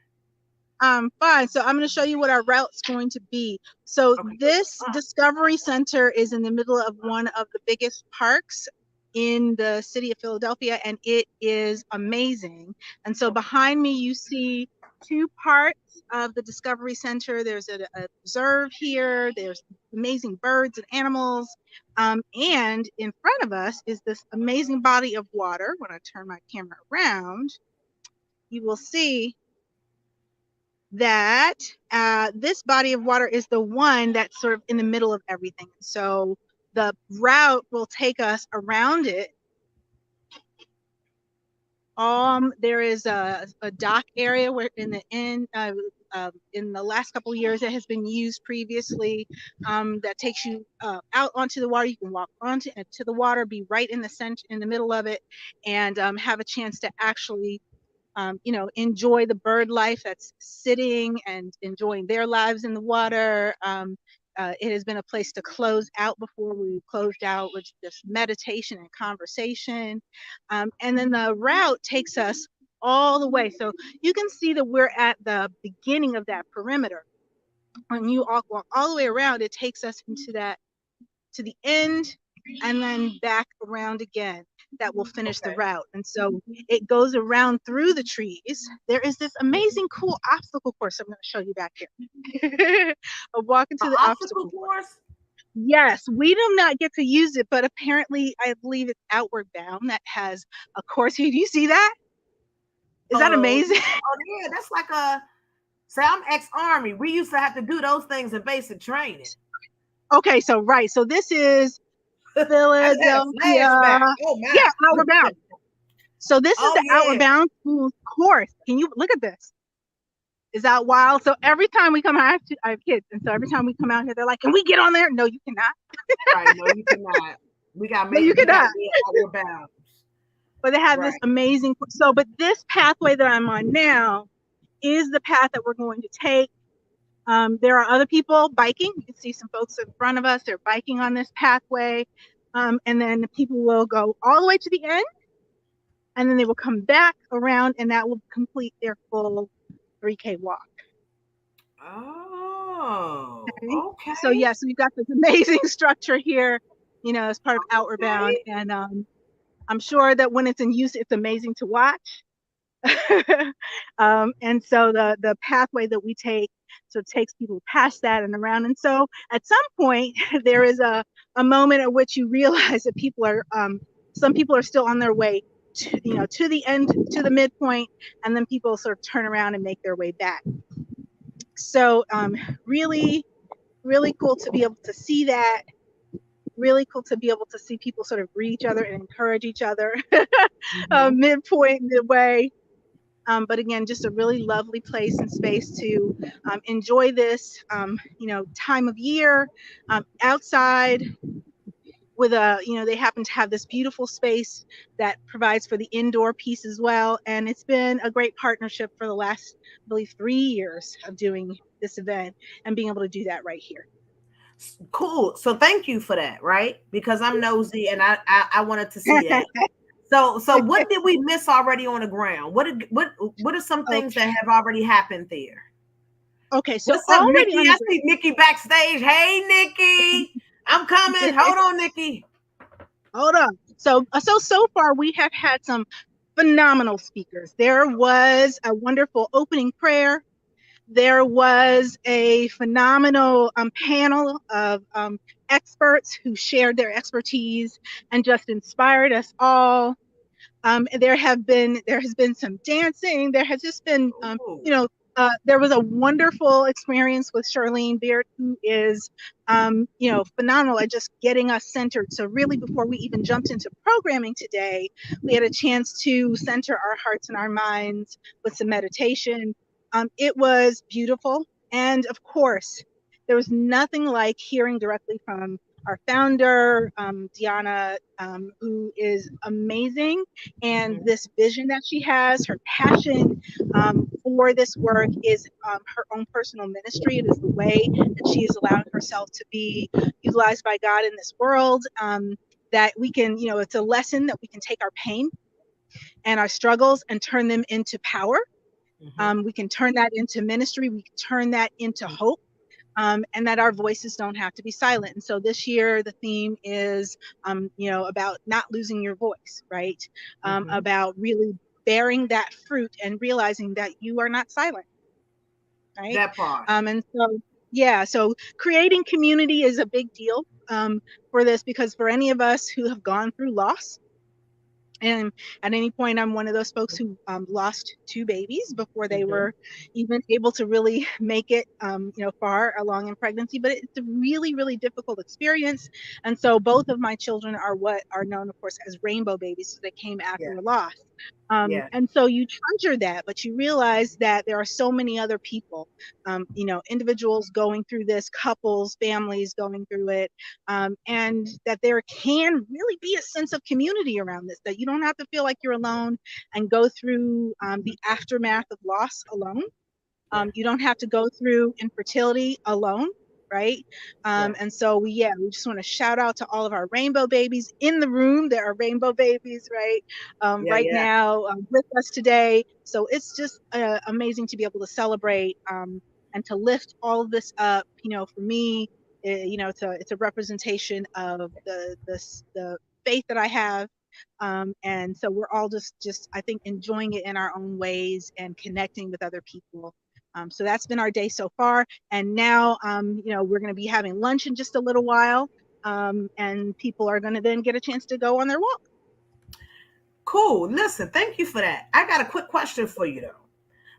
Fine. So I'm going to show you what our route's going to be. So this Discovery Center is in the middle of one of the biggest parks in the city of Philadelphia, and it is amazing. And so behind me, you see two parts of the Discovery Center. There's a preserve here. There's amazing birds and animals. And in front of us is this amazing body of water. When I turn my camera around, you will see that this body of water is the one that's sort of in the middle of everything. So the route will take us around it. There is a dock area where in the last couple of years it has been used previously that takes you out onto the water. You can walk onto to the water, be right in the center, in the middle of it, and have a chance to actually enjoy the bird life that's sitting and enjoying their lives in the water. It has been a place to close out before we closed out with just meditation and conversation. And then the route takes us all the way. So you can see that we're at the beginning of that perimeter. When you walk all the way around, it takes us into that, to the end, and then back around again. That will finish the route. And so it goes around through the trees. There is this amazing, cool obstacle course I'm going to show you back here. I'll walk into An the obstacle obstacle course. course? Yes, we do not get to use it, but apparently I believe it's Outward Bound that has a course here. Do you see that? Is that amazing? Oh yeah, that's like a, say I'm ex-Army. We used to have to do those things in basic training. Okay, so right. So this is I just had a Philadelphia. flashback. Oh my. Yeah, Outward Bound. So this is Oh, the Outward yeah. Bound Schools course. Can you look at this? Is that wild? So every time we come out, I have kids, and so every time we come out here, they're like, "Can we get on there?" No, you cannot. Right, no, you cannot. We got to No, make you we got cannot. to be Outward Bound. But they have this Right. amazing. So, but this pathway that I'm on now is the path that we're going to take. There are other people biking. You can see some folks in front of us. They're biking on this pathway. And then people will go all the way to the end, and then they will come back around, and that will complete their full 3K walk. Oh, okay. So yes, we've got this amazing structure here, as part of Outward Bound, and I'm sure that when it's in use, it's amazing to watch. And so the pathway that we take, so it takes people past that and around. And so at some point, there is a moment at which you realize that people are, some people are still on their way to, to the end, to the midpoint, and then people sort of turn around and make their way back. So really, really cool to be able to see that. Really cool to be able to see people sort of greet each other and encourage each other. Midpoint, midway. But again, just a really lovely place and space to enjoy this, time of year outside with they happen to have this beautiful space that provides for the indoor piece as well. And it's been a great partnership for the last, I believe, 3 years of doing this event and being able to do that right here. Cool. So thank you for that, right? Because I'm nosy and I wanted to see that. So what did we miss already on the ground? What are some things that have already happened there? Okay, so what's up, already Nikki? I see Nikki backstage. Hey, Nikki, I'm coming. Hold on, Nikki. Hold on. So far we have had some phenomenal speakers. There was a wonderful opening prayer. There was a phenomenal panel of experts who shared their expertise and just inspired us all. There has been some dancing. There has just been, there was a wonderful experience with Charlene Beard, who is, phenomenal at just getting us centered. So really, before we even jumped into programming today, we had a chance to center our hearts and our minds with some meditation. It was beautiful. And of course, there was nothing like hearing directly from our founder, Deanna, who is amazing. And this vision that she has, her passion for this work is her own personal ministry. It is the way that she is allowing herself to be utilized by God in this world. That we can, it's a lesson that we can take our pain and our struggles and turn them into power. We can turn that into ministry. We can turn that into hope. And that our voices don't have to be silent. And so this year, the theme is, about not losing your voice, right? About really bearing that fruit and realizing that you are not silent, right? That part. And so, yeah, so creating community is a big deal for this, because for any of us who have gone through loss, and at any point, I'm one of those folks who lost 2 babies before they were even able to really make it, far along in pregnancy. But it's a really, really difficult experience. And so both of my children are what are known, of course, as rainbow babies. So they came after a loss. And so you treasure that, but you realize that there are so many other people, individuals going through this, couples, families going through it, and that there can really be a sense of community around this, that you don't have to feel like you're alone and go through the aftermath of loss alone. You don't have to go through infertility alone. right? And so we just want to shout out to all of our rainbow babies in the room. There are rainbow babies, right? Right now with us today. So it's just amazing to be able to celebrate and to lift all of this up. You know, for me, it's a representation of the faith that I have. And so we're all just I think enjoying it in our own ways and connecting with other people. So that's been our day so far. And now, we're going to be having lunch in just a little while. And people are going to then get a chance to go on their walk. Cool. Listen, thank you for that. I got a quick question for you though.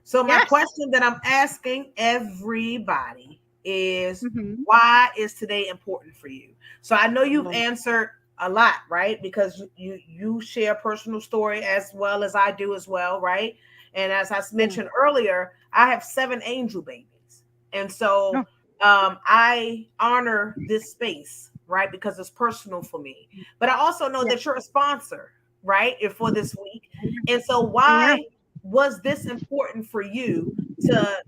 So my question that I'm asking everybody is, why is today important for you? So I know you've answered a lot, right? Because you share a personal story as well as I do as well, right? And as I mentioned earlier, I have 7 angel babies. And so I honor this space, right? Because it's personal for me. But I also know that you're a sponsor, right? For this week. And so why was this important for you to,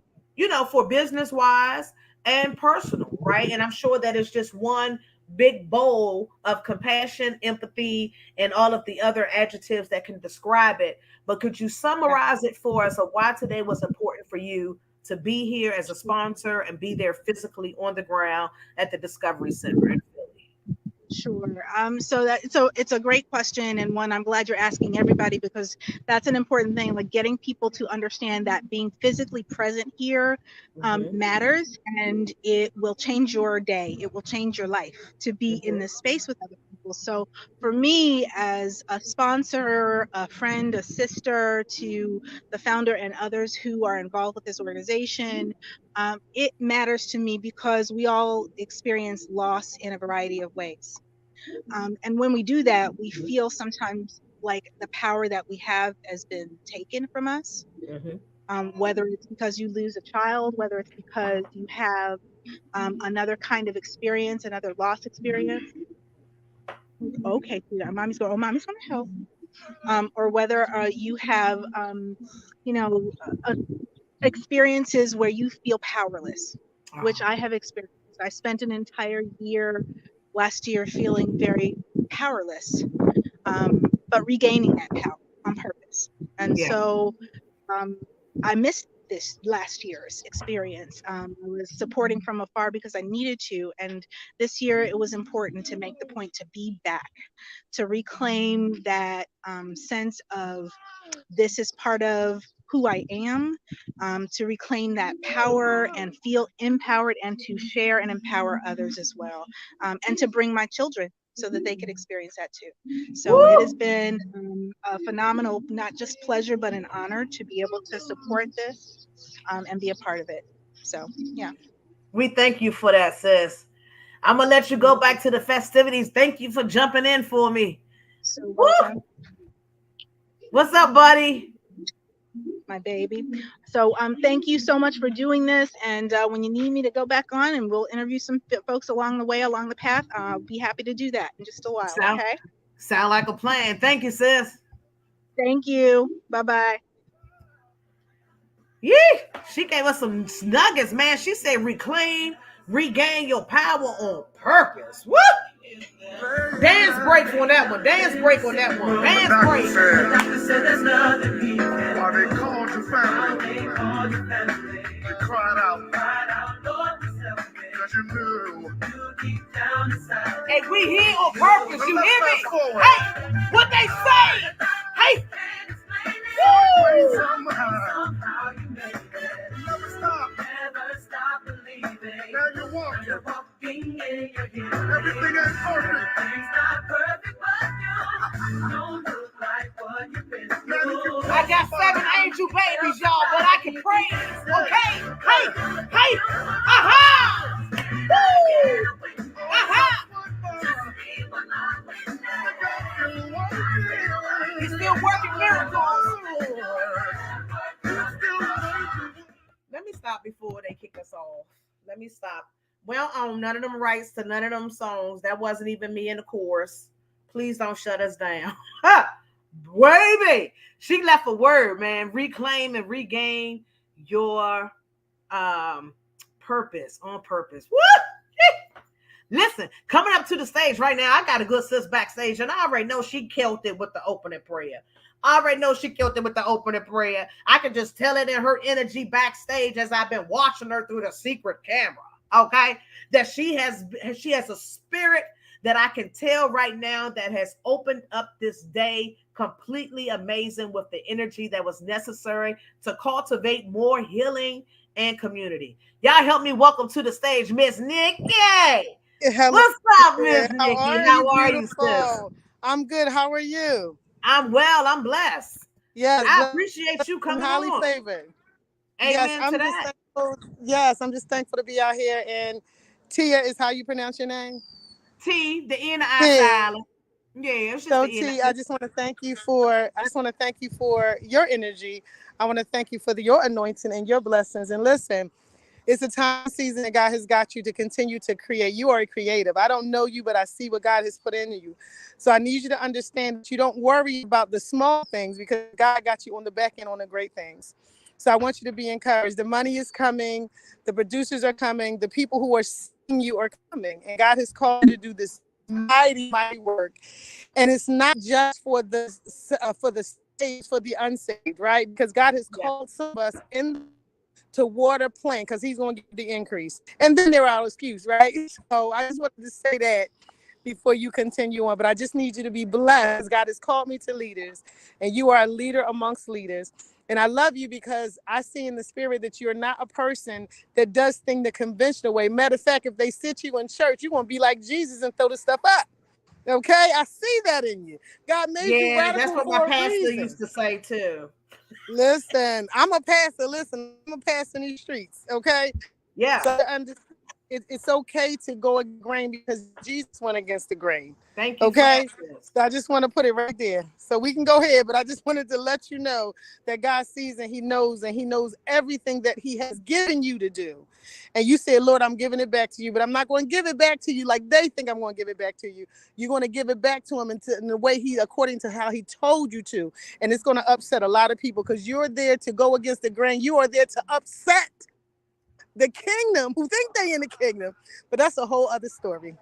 for business wise and personal, right? And I'm sure that it's just one big bowl of compassion, empathy, and all of the other adjectives that can describe it. But could you summarize it for us of why today was important for you to be here as a sponsor and be there physically on the ground at the Discovery Center in Philly? Sure. So it's a great question, and one I'm glad you're asking everybody, because that's an important thing, like getting people to understand that being physically present here matters, and it will change your day. It will change your life to be in this space with other people. So for me, as a sponsor, a friend, a sister to the founder and others who are involved with this organization, it matters to me because we all experience loss in a variety of ways. And when we do that, we feel sometimes like the power that we have has been taken from us. Whether it's because you lose a child, whether it's because you have another kind of experience, another loss experience. Okay, mommy's going to help. Or whether you have, experiences where you feel powerless, which I have experienced. I spent an entire year last year feeling very powerless, but regaining that power on purpose. And so I missed this last year's experience. I was supporting from afar because I needed to. And this year it was important to make the point to be back, to reclaim that sense of this is part of who I am, to reclaim that power and feel empowered, and to share and empower others as well, and to bring my children so that they could experience that too. So it has been a phenomenal, not just pleasure, but an honor to be able to support this and be a part of it. So, yeah. We thank you for that, sis. I'm going to let you go back to the festivities. Thank you for jumping in for me. So welcome. What's up, buddy? My baby. So thank you so much for doing this. And when you need me to go back on and we'll interview some folks along the way, along the path, I'll be happy to do that in just a while. Okay. Sound like a plan. Thank you, sis. Thank you. Bye-bye. Yeah, she gave us some nuggets, man. She said regain your power on purpose. Woo! Dance break on that one. Dance break on that one. Dance break. Why they called you family? They cried out. Cause you knew. Hey, we here on purpose. You hear me? Hey, what they say? Hey. Somehow you made it. Never stop believing. Now you're walking. Everything ain't perfect. Everything's not perfect, but you don't look like what you've been through. I got 7 angel babies, y'all, but I can praise. Okay? Hey. Aha! Woo! Aha! He's still working miracles. Let me stop before they kick us off. Let me stop. We don't own none of them rights to none of them songs. That wasn't even me in the chorus. Please don't shut us down. Baby, she left a word, man. Reclaim and regain your purpose on purpose. What? Listen, coming up to the stage right now, I got a good sis backstage, and I already know she killed it with the opening prayer. I already know she killed it with the opening prayer. I can just tell it in her energy backstage as I've been watching her through the secret camera. Okay, that she has a spirit that I can tell right now that has opened up this day completely amazing with the energy that was necessary to cultivate more healing and community. Y'all help me welcome to the stage Miss Nikki. Hello. What's up, Miss How Nikki? are How you, are you, sis? beautiful? I'm good. How are you? I'm well. I'm blessed. Yes, I appreciate you I'm coming highly on. favored. Yes, Amen to I'm just that. thankful. Yes, I'm just thankful to be out here. And Tia is how you pronounce your name? T, the N, the I T. silent. Yeah, it's just So the N. T, I just want to thank you for. I just want to thank you for your energy. I want to thank you for your anointing and your blessings. And listen, it's a time season that God has got you to continue to create. You are a creative. I don't know you, but I see what God has put into you. So I need you to understand that you don't worry about the small things because God got you on the back end on the great things. So I want you to be encouraged. The money is coming. The producers are coming. The people who are seeing you are coming. And God has called you to do this mighty, mighty work. And it's not just for the saved, for the unsaved, right? Because God has called some of us in to water plant because he's going to give the increase. And then there are excuses, right? So I just wanted to say that before you continue on. But I just need you to be blessed. God has called me to leaders, and you are a leader amongst leaders. And I love you because I see in the spirit that you're not a person that does things the conventional way. Matter of fact, if they sit you in church, you're going to be like Jesus and throw the stuff up. Okay? I see that in you. God made you Yeah, that's radical what my for a pastor reason. used to say too. Listen, I'm a pastor. Listen, I'm a pastor in these streets. Okay? Yeah. So it's okay to go against the grain because Jesus went against the grain. Thank you for Okay? that. So I just want to put it right there. So we can go ahead, but I just wanted to let you know that God sees and he knows everything that he has given you to do. And you said, Lord, I'm giving it back to you, but I'm not going to give it back to you like they think I'm going to give it back to you. You're going to give it back to him in the way according to how he told you to. And it's going to upset a lot of people because you're there to go against the grain. You are there to upset the kingdom who think they in the kingdom. But that's a whole other story.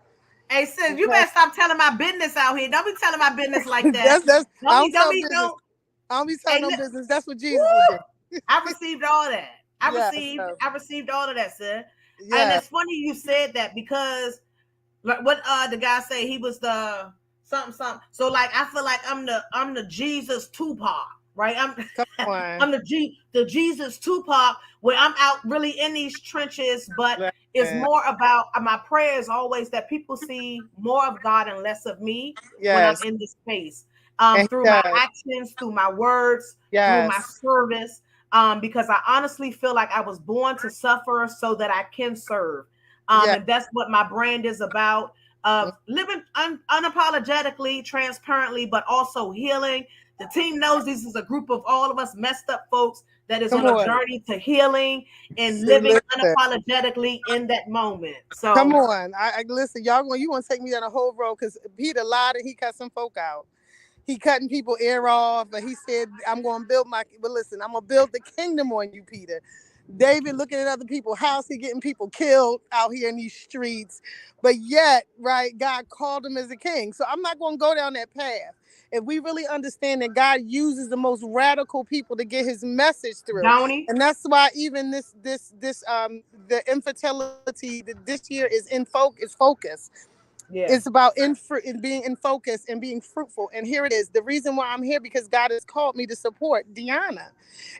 Hey, sis, you Okay? better stop telling my business out here. Don't be telling my business like that. that's I Don't be, don't don't tell be, business. don't. I don't be telling Hey, no look, business. That's what Jesus would woo! do. I received all that. Yes, I received all of that, sis. And yeah. it's funny you said that because like what the guy said he was the something. So like I feel like I'm the Jesus Tupac, right? Come on. I'm the Jesus Tupac where I'm out really in these trenches, but it's Listen. more about my prayer is always that people see more of God and less of me when I'm Yes. in this space. And he Through my does. actions, through my words, through my Yes. service. Because I honestly feel like I was born to suffer so that I can serve. Yeah. And that's what my brand is about, of living unapologetically, transparently, but also healing. The team knows this is a group of all of us messed up folks that is Come on a on. journey to healing and See, living listen. unapologetically in that moment. Come So on. I listen, you want to take me down a whole road because Peter lied and he cut some folk out. He cutting people ear off, but he said, I'm going to but listen, I'm going to build the kingdom on you, Peter. David looking at other people's house, he getting people killed out here in these streets. But yet, right, God called him as a king. So I'm not going to go down that path. If we really understand that God uses the most radical people to get his message through. Donnie, And that's why even the infertility this year is focus. yeah, It's about being in focus and being fruitful. And here it is. The reason why I'm here because God has called me to support Deanna.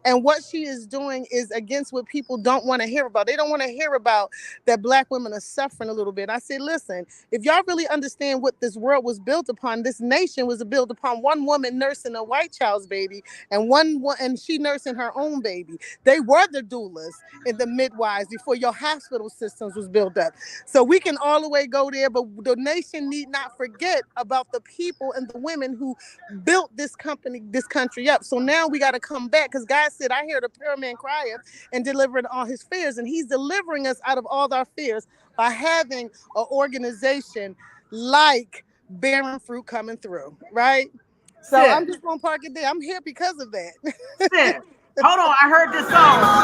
And what she is doing is against what people don't want to hear about. They don't want to hear about that Black women are suffering a little bit. I said, listen, if y'all really understand what this world was built upon, this nation was built upon one woman nursing a white child's baby and she nursing her own baby. They were the doulas and the midwives before your hospital systems was built up. So we can all the way go there, but the nation need not forget about the people and the women who built this country up. So now we got to come back because God said, I hear the poor man crying and delivering all his fears. And he's delivering us out of all our fears by having an organization like Bearing Fruit coming through, right? So sis, I'm just going to park it there. I'm here because of that. sis. Hold on, I heard this song.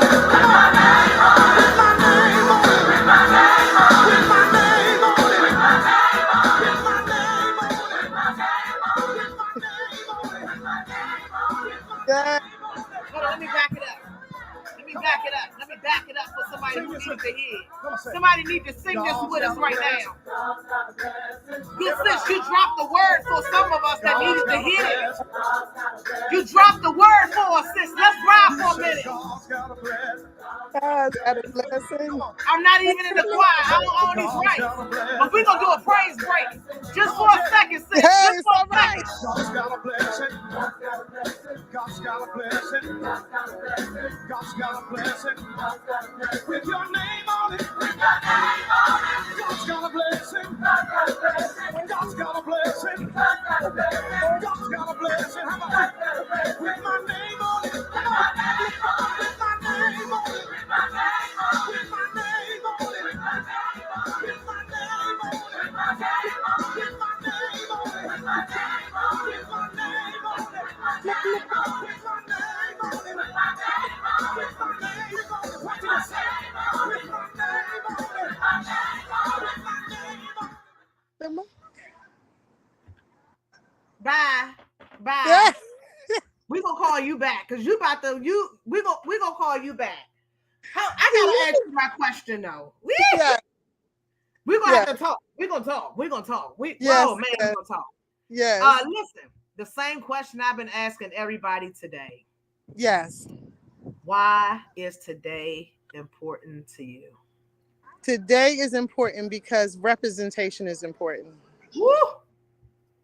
somebody who needs to hear it. Somebody needs to sing this with us right now. Good sis, you dropped the word for some of us that needed to hear it. You dropped the word for us, sis. Let's ride for a minute. God's got a blessing. I'm not even in the choir. I don't own these rights. But we're going to do a praise break. Just for a second, sis. Hey, Just for a right. second. God's got a blessing. God's got a blessing. God's got a blessing. With your name on it. God's got a blessing. God's got a blessing. God's got a blessing. How about that? With my name on it. With my name on it. With my name on it. With my name on it. With my name on it. With my name on it. With my name on it. With my name on it. With my name on it. With my name on it. What do you say? With my name on it. With my name on it. Bye. Bye. Yeah. We gonna call you back because you about to we gonna call you back. I gotta ask you my question though. Yeah. We're gonna have to talk. We're gonna talk. We're gonna talk. We're gonna talk. Yes. Listen, the same question I've been asking everybody today. Yes. Why is today important to you? Today is important because representation is important. Woo!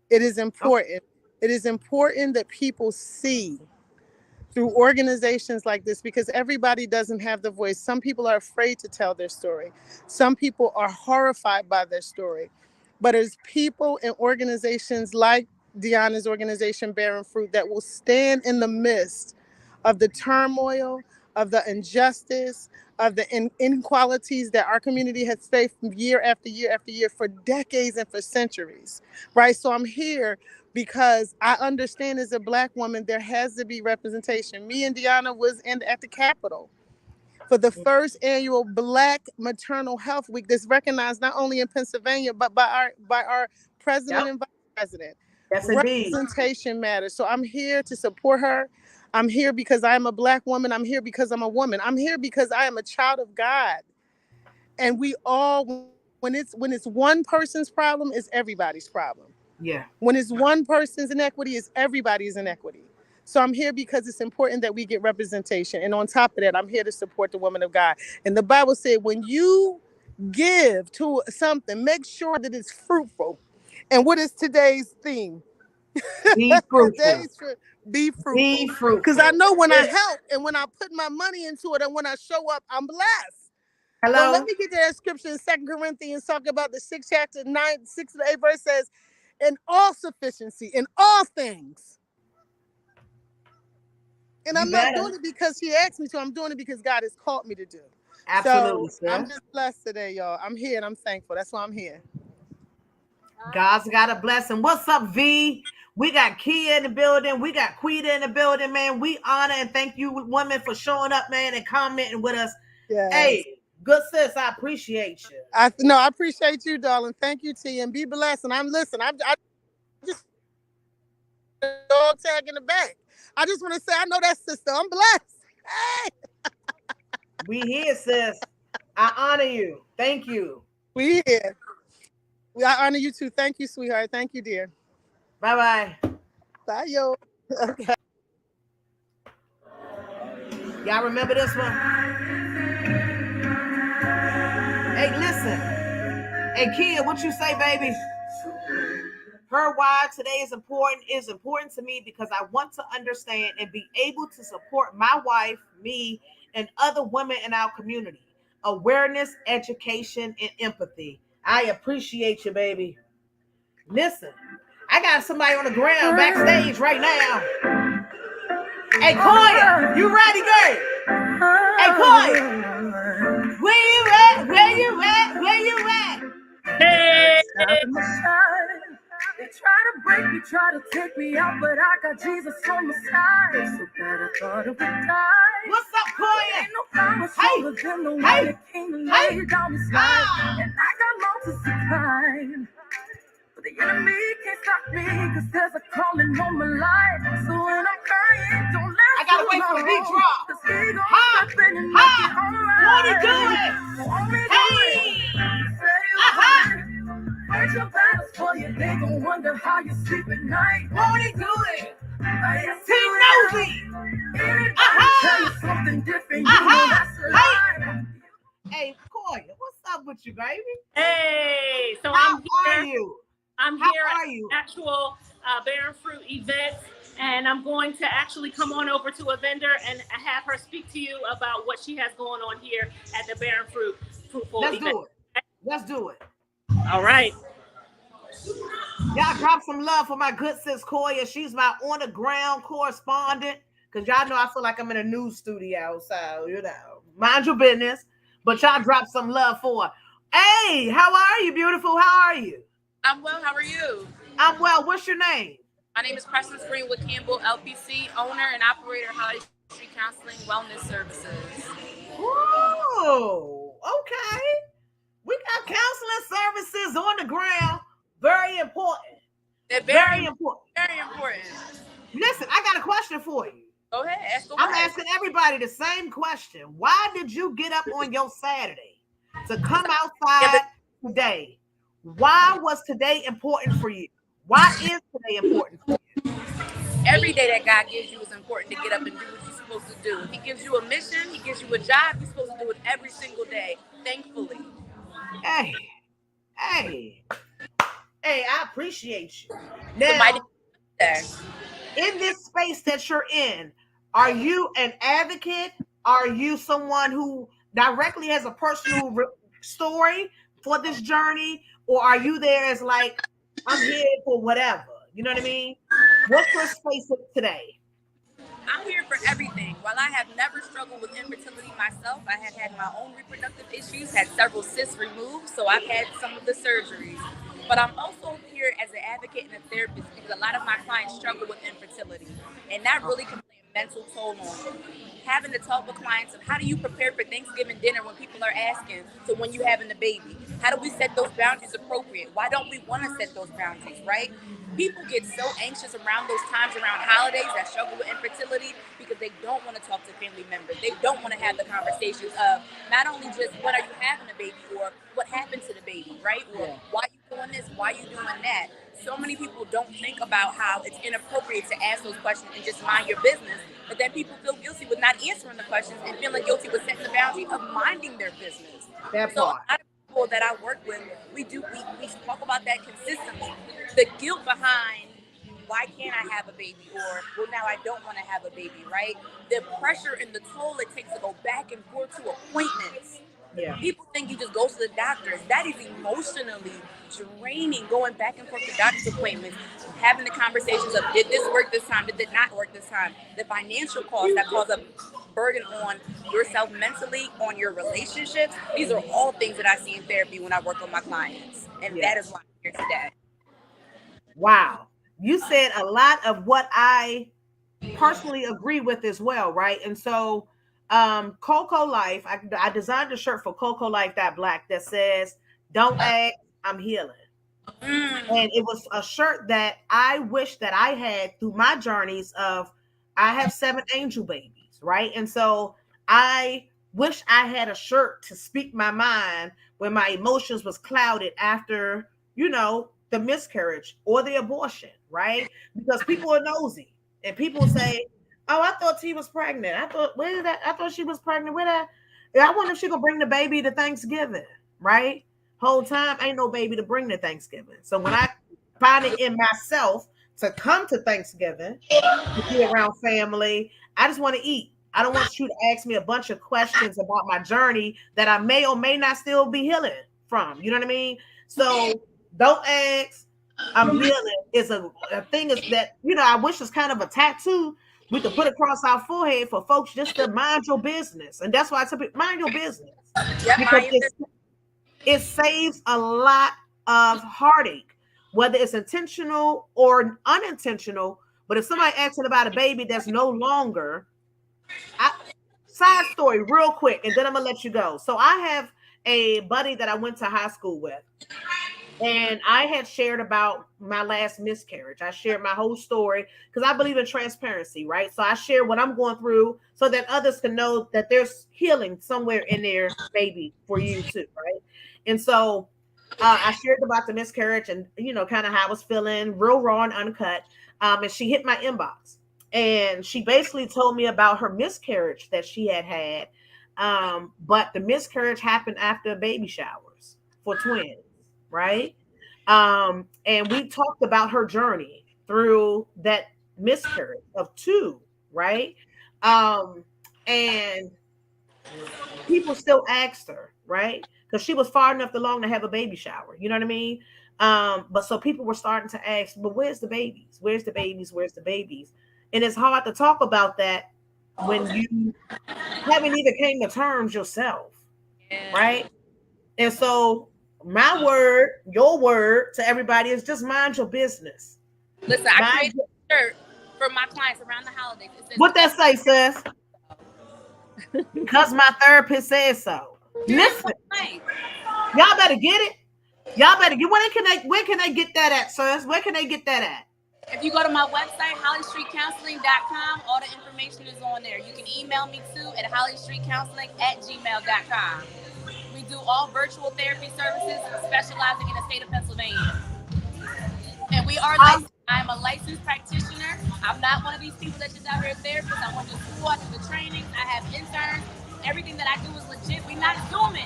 It is important. It is important that people see through organizations like this because everybody doesn't have the voice. Some people are afraid to tell their story. Some people are horrified by their story. But as people and organizations like Deanna's organization, Bearing Fruit, that will stand in the midst of the turmoil, of the injustice, of the inequalities that our community has faced year after year after year for decades and for centuries, right? So I'm here because I understand as a Black woman, there has to be representation. Me and Deanna was at the Capitol for the first annual Black Maternal Health Week that's recognized not only in Pennsylvania, but by our president and vice president. Yes, indeed. Representation matters. So I'm here to support her. I'm here because I'm a Black woman. I'm here because I'm a woman. I'm here because I am a child of God. And we all, when it's one person's problem, it's everybody's problem. Yeah. When it's one person's inequity, it's everybody's inequity. So I'm here because it's important that we get representation. And on top of that, I'm here to support the woman of God. And the Bible said, when you give to something, make sure that it's fruitful. And what is today's theme? Be fruitful. Be fruitful. Be fruitful. Because I know when I help and when I put my money into it and when I show up, I'm blessed. Hello. So let me get that scripture in 2 Corinthians, talking about the 6th chapter, 6 to 8 verse says, in all sufficiency, in all things. And I'm not doing it because he asked me to. I'm doing it because God has called me to do. Absolutely, so I'm just blessed today, y'all. I'm here and I'm thankful. That's why I'm here. God's got a blessing. What's up, V? We got Kia in the building. We got Quita in the building, man. We honor and thank you, women, for showing up, man, and commenting with us. Yes. Hey, good sis, I appreciate you. I appreciate you, darling. Thank you, T, and be blessed. And I'm just dog tag in the back. I just want to say I know that sister. I'm blessed. Hey. We here, sis. I honor you. Thank you. We here. I honor you too. Thank you, sweetheart. Thank you, dear. Bye-bye. Bye, yo. Okay. Y'all remember this one? Hey, listen. Hey, Kia, what you say, baby? Her why today is important to me because I want to understand and be able to support my wife, me, and other women in our community. Awareness, education, and empathy. I appreciate you, baby. Listen, I got somebody on the ground backstage right now. Hey, Koya, you ready, girl? Hey, Koya, where you at? Where you at? Where you at? Hey! They try to break me, try to take me out, but I got Jesus on my side. So bad I thought it would die. What's up, Koya? Ain't no power stronger than the one that came and laid down his life. And I got mountains to climb. But the enemy can't stop me, cause there's a calling on my life. So when I'm crying, don't let I gotta wait for the beat drop. Wanna do it? They gon' wonder how you sleep at night. Won't he do it? Yes, He knows it. Anybody Aha. tell you something different, you Aha. know that's a lie. Hey, Koya, what's up with you, baby? Hey, so How I'm are here. you? I'm How here are at you? the actual Barren Fruit event, and I'm going to actually come on over to a vendor and have her speak to you about what she has going on here at the Barren Fruitful Let's event. do it. Let's do it. All right. Y'all drop some love for my good sis Koya. She's my on the ground correspondent. Cause y'all know I feel like I'm in a news studio. So, you know, mind your business. But y'all drop some love for her. Hey, how are you, beautiful? How are you? I'm well. How are you? I'm well. What's your name? My name is Preston Greenwood Campbell, LPC, owner and operator of High Street Counseling Wellness Services. Whoa, okay. We got counseling services on the ground. Very important. They're Very important. Very important. Listen, I got a question for you. Go ahead. Ask away. I'm asking everybody the same question. Why did you get up on your Saturday to come outside today? Why was today important for you? Why is today important for you? Every day that God gives you is important to get up and do what you're supposed to do. If He gives you a mission, He gives you a job, you're supposed to do it every single day, thankfully. Hey, I appreciate you. Now, in this space that you're in, are you an advocate? Are you someone who directly has a personal story for this journey? Or are you there as like, I'm here for whatever? You know what I mean? What's your space today? I'm here for everything. While I have never struggled with infertility myself, I have had my own reproductive issues, had several cysts removed, so I've had some of the surgeries. But I'm also here as an advocate and a therapist because a lot of my clients struggle with infertility, and that really can play a mental toll on them. Having to talk with clients of how do you prepare for Thanksgiving dinner when people are asking, so when you having a baby, how do we set those boundaries appropriate? Why don't we want to set those boundaries, right? People get so anxious around those times, around holidays, that struggle with infertility because they don't want to talk to family members. They don't want to have the conversations of not only just when are you having a baby or what happened to the baby, right? Or why are you doing this? Why are you doing that? So many people don't think about how it's inappropriate to ask those questions and just mind your business. But then people feel guilty with not answering the questions and feeling guilty with setting the boundary of minding their business. That so part. a lot of people that I work with, we talk about that consistently. The guilt behind why can't I have a baby, or well, now I don't want to have a baby, right? The pressure and the toll it takes to go back and forth to appointments. Yeah. People think you just go to the doctors. That is emotionally draining, going back and forth to doctor's appointments, having the conversations of did this work this time, did it not work this time? The financial costs that cause a burden on yourself mentally, on your relationships. These are all things that I see in therapy when I work with my clients. And that is why I'm here today. Wow. You said a lot of what I personally agree with as well, right? And so Coco Life, I designed a shirt for Coco Life Black that says, don't ask, I'm healing. And it was a shirt that I wish that I had through my journeys of, I have 7 angel babies, right? And so I wish I had a shirt to speak my mind when my emotions was clouded after, you know, the miscarriage or the abortion, right? Because people are nosy and people say, oh, I thought she was pregnant. I thought she was pregnant with her. I wonder if she gonna bring the baby to Thanksgiving, right? Whole time ain't no baby to bring to Thanksgiving. So when I find it in myself to come to Thanksgiving, to be around family, I just want to eat. I don't want you to ask me a bunch of questions about my journey that I may or may not still be healing from. You know what I mean? So don't ask, I'm healing is a thing is that, you know, I wish it's kind of a tattoo we could put across our forehead for folks just to mind your business. And that's why I tell people, mind your business. Because it saves a lot of heartache, whether it's intentional or unintentional. But if somebody asking about a baby that's no longer, side story real quick, and then I'm gonna let you go. So I have a buddy that I went to high school with, and I had shared about my last miscarriage. I shared my whole story because I believe in transparency, right? So I share what I'm going through so that others can know that there's healing somewhere in there, maybe for you too, right? And so I shared about the miscarriage and kind of how I was feeling, real raw and uncut. And she hit my inbox, and she basically told me about her miscarriage that she had had. But the miscarriage happened after baby showers for twins, right? And we talked about her journey through that miscarriage of two, right? And people still asked her, right? Because she was far enough along to have a baby shower. You know what I mean? But so people were starting to ask, but where's the babies? Where's the babies? Where's the babies? And it's hard to talk about that when you haven't even came to terms yourself, right? And so my word, your word to everybody is just mind your business. Listen, I created a shirt for my clients around the holidays. It says, what that say, sis? Because my therapist says so. Listen, y'all better get it. Y'all better get. Where can they get that at, sis? Where can they get that at? If you go to my website, hollystreetcounseling.com, all the information is on there. You can email me too at hollystreetcounseling@gmail.com. We do all virtual therapy services, specializing in the state of Pennsylvania. And we are licensed. I'm a licensed practitioner. I'm not one of these people that's just out here therapist. I went to school, I do the trainings, I have interns. Everything that I do is legit. We're not zooming.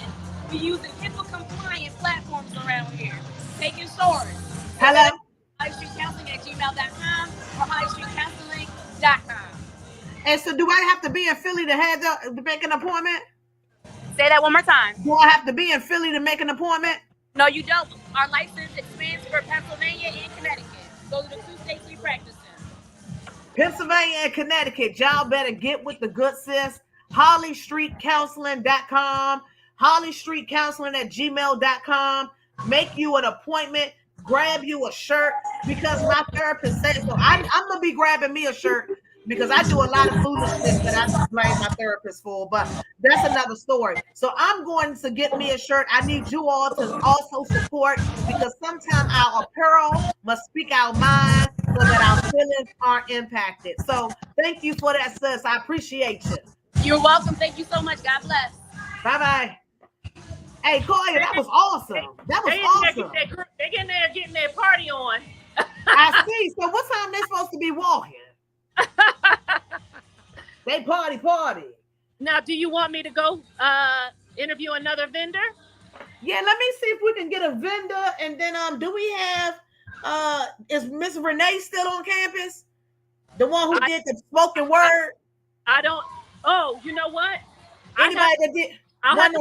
We using HIPAA compliant platforms around here. Take insurance. Hello. HolleyStreetCounseling@gmail.com or HolleyStreetCounseling.com. And so, do I have to be in Philly to make an appointment? Say that one more time. Do I have to be in Philly to make an appointment? No, you don't. Our license expands for Pennsylvania and Connecticut. Those are the two states we practice in. Pennsylvania and Connecticut. Y'all better get with the good sis. HolleyStreetCounseling.com. HolleyStreetCounseling@gmail.com. Make you an appointment. Grab you a shirt because my therapist said so. I'm going to be grabbing me a shirt because I do a lot of foolishness that I blame my therapist for, but that's another story. So I'm going to get me a shirt. I need you all to also support because sometimes our apparel must speak our mind so that our feelings aren't impacted. So thank you for that, sis. I appreciate you. You're welcome. Thank you so much. God bless. Bye-bye. Hey, Koya, that was awesome. That was awesome. They in there getting their party on. I see. So what time they supposed to be walking? They party. Now, do you want me to go interview another vendor? Yeah, let me see if we can get a vendor. And then do we have is Miss Renee still on campus? The one who did the spoken word? I don't. Oh, you know what? Anybody that did? Let's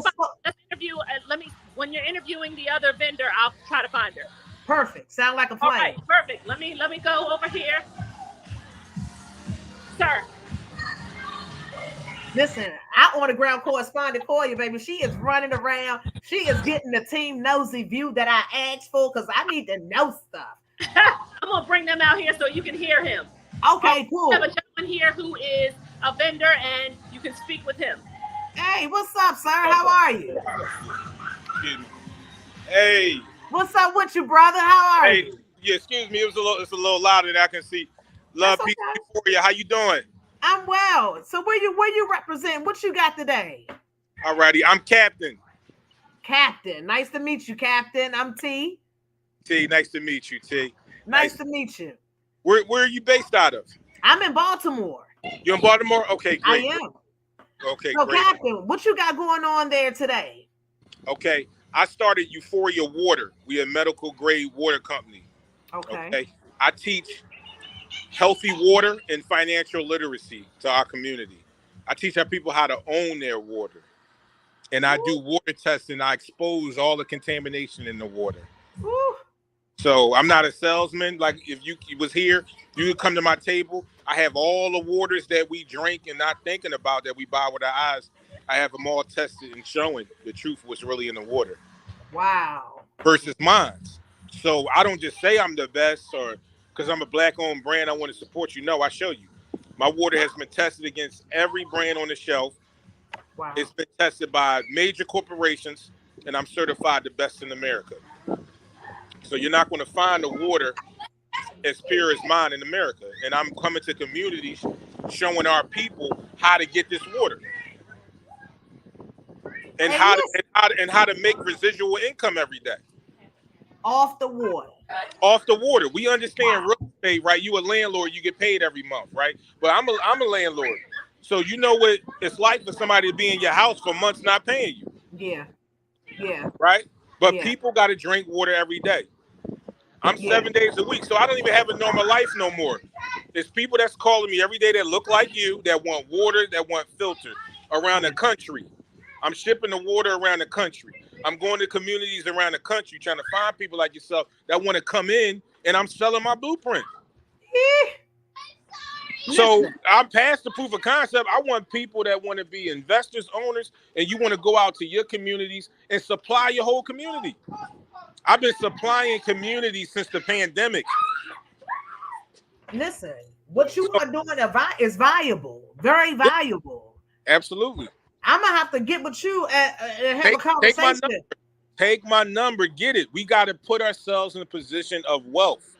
interview. When you're interviewing the other vendor, I'll try to find her. Perfect. Sound like a plan. All right, perfect. Let me go over here, sir. Listen, I on the ground correspondent for you, baby. She is running around. She is getting the team nosy view that I asked for because I need to know stuff. I'm gonna bring them out here so you can hear him. Okay, cool. I have a gentleman here who is a vendor, and you can speak with him. Hey, what's up, sir? How are you? Hey. What's up with you, brother? How are you? Yeah, excuse me. It's a little louder than I can see. Love, peace, for you. How you doing? I'm well. So where you represent? What you got today? Alrighty, I'm Captain. Captain, nice to meet you, Captain. I'm T. T, nice to meet you, T. Nice to meet you. Where are you based out of? I'm in Baltimore. You're in Baltimore? Okay, great. I am. Okay, so great. Captain, what you got going on there today? Okay, I started Euphoria Water. We're a medical grade water company. Okay. I teach healthy water and financial literacy to our community. I teach our people how to own their water. And I do water testing. I expose all the contamination in the water. So I'm not a salesman. Like if you was here, you would come to my table. I have all the waters that we drink and not thinking about that we buy with our eyes. I have them all tested and showing the truth what's really in the water. Wow. Versus mine. So I don't just say I'm the best or because I'm a black-owned brand, I want to support you. No, I show you. My water has been tested against every brand on the shelf. Wow. It's been tested by major corporations, and I'm certified the best in America. So you're not going to find a water as pure as mine in America. And I'm coming to communities showing our people how to get this water. And how to make residual income every day. off the water. Off the water. We understand real estate, right? You a landlord, you get paid every month, right? But I'm a landlord. So you know what it's like for somebody to be in your house for months not paying you. Yeah. Yeah. Right? But Yeah. people got to drink water every day. I'm 7 days a week, so I don't even have a normal life no more. There's people that's calling me every day that look like you, that want water, that want filtered around the country. I'm shipping the water around the country. I'm going to communities around the country trying to find people like yourself that want to come in, and I'm selling my blueprint. So I'm past the proof of concept. I want people that want to be investors, owners, and you want to go out to your communities and supply your whole community. I've been supplying communities since the pandemic. Listen, what you are doing is valuable, very valuable. Absolutely. I'm gonna have to get with you and have a conversation. Take my number, get it. We got to put ourselves in a position of wealth.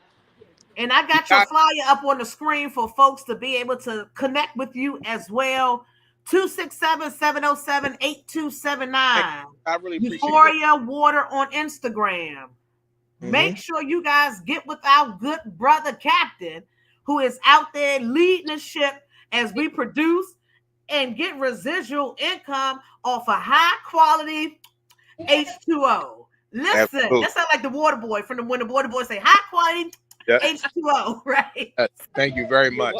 And I got your flyer up on the screen for folks to be able to connect with you as well. 267-707-8279. I really appreciate Euphoria Water on Instagram. Make sure you guys get with our good brother Captain, who is out there leading the ship as we produce and get residual income off of high quality H2O. Listen, Absolutely. that sounds like the water boy from when the water boy say high quality H2O, right? Thank you very much.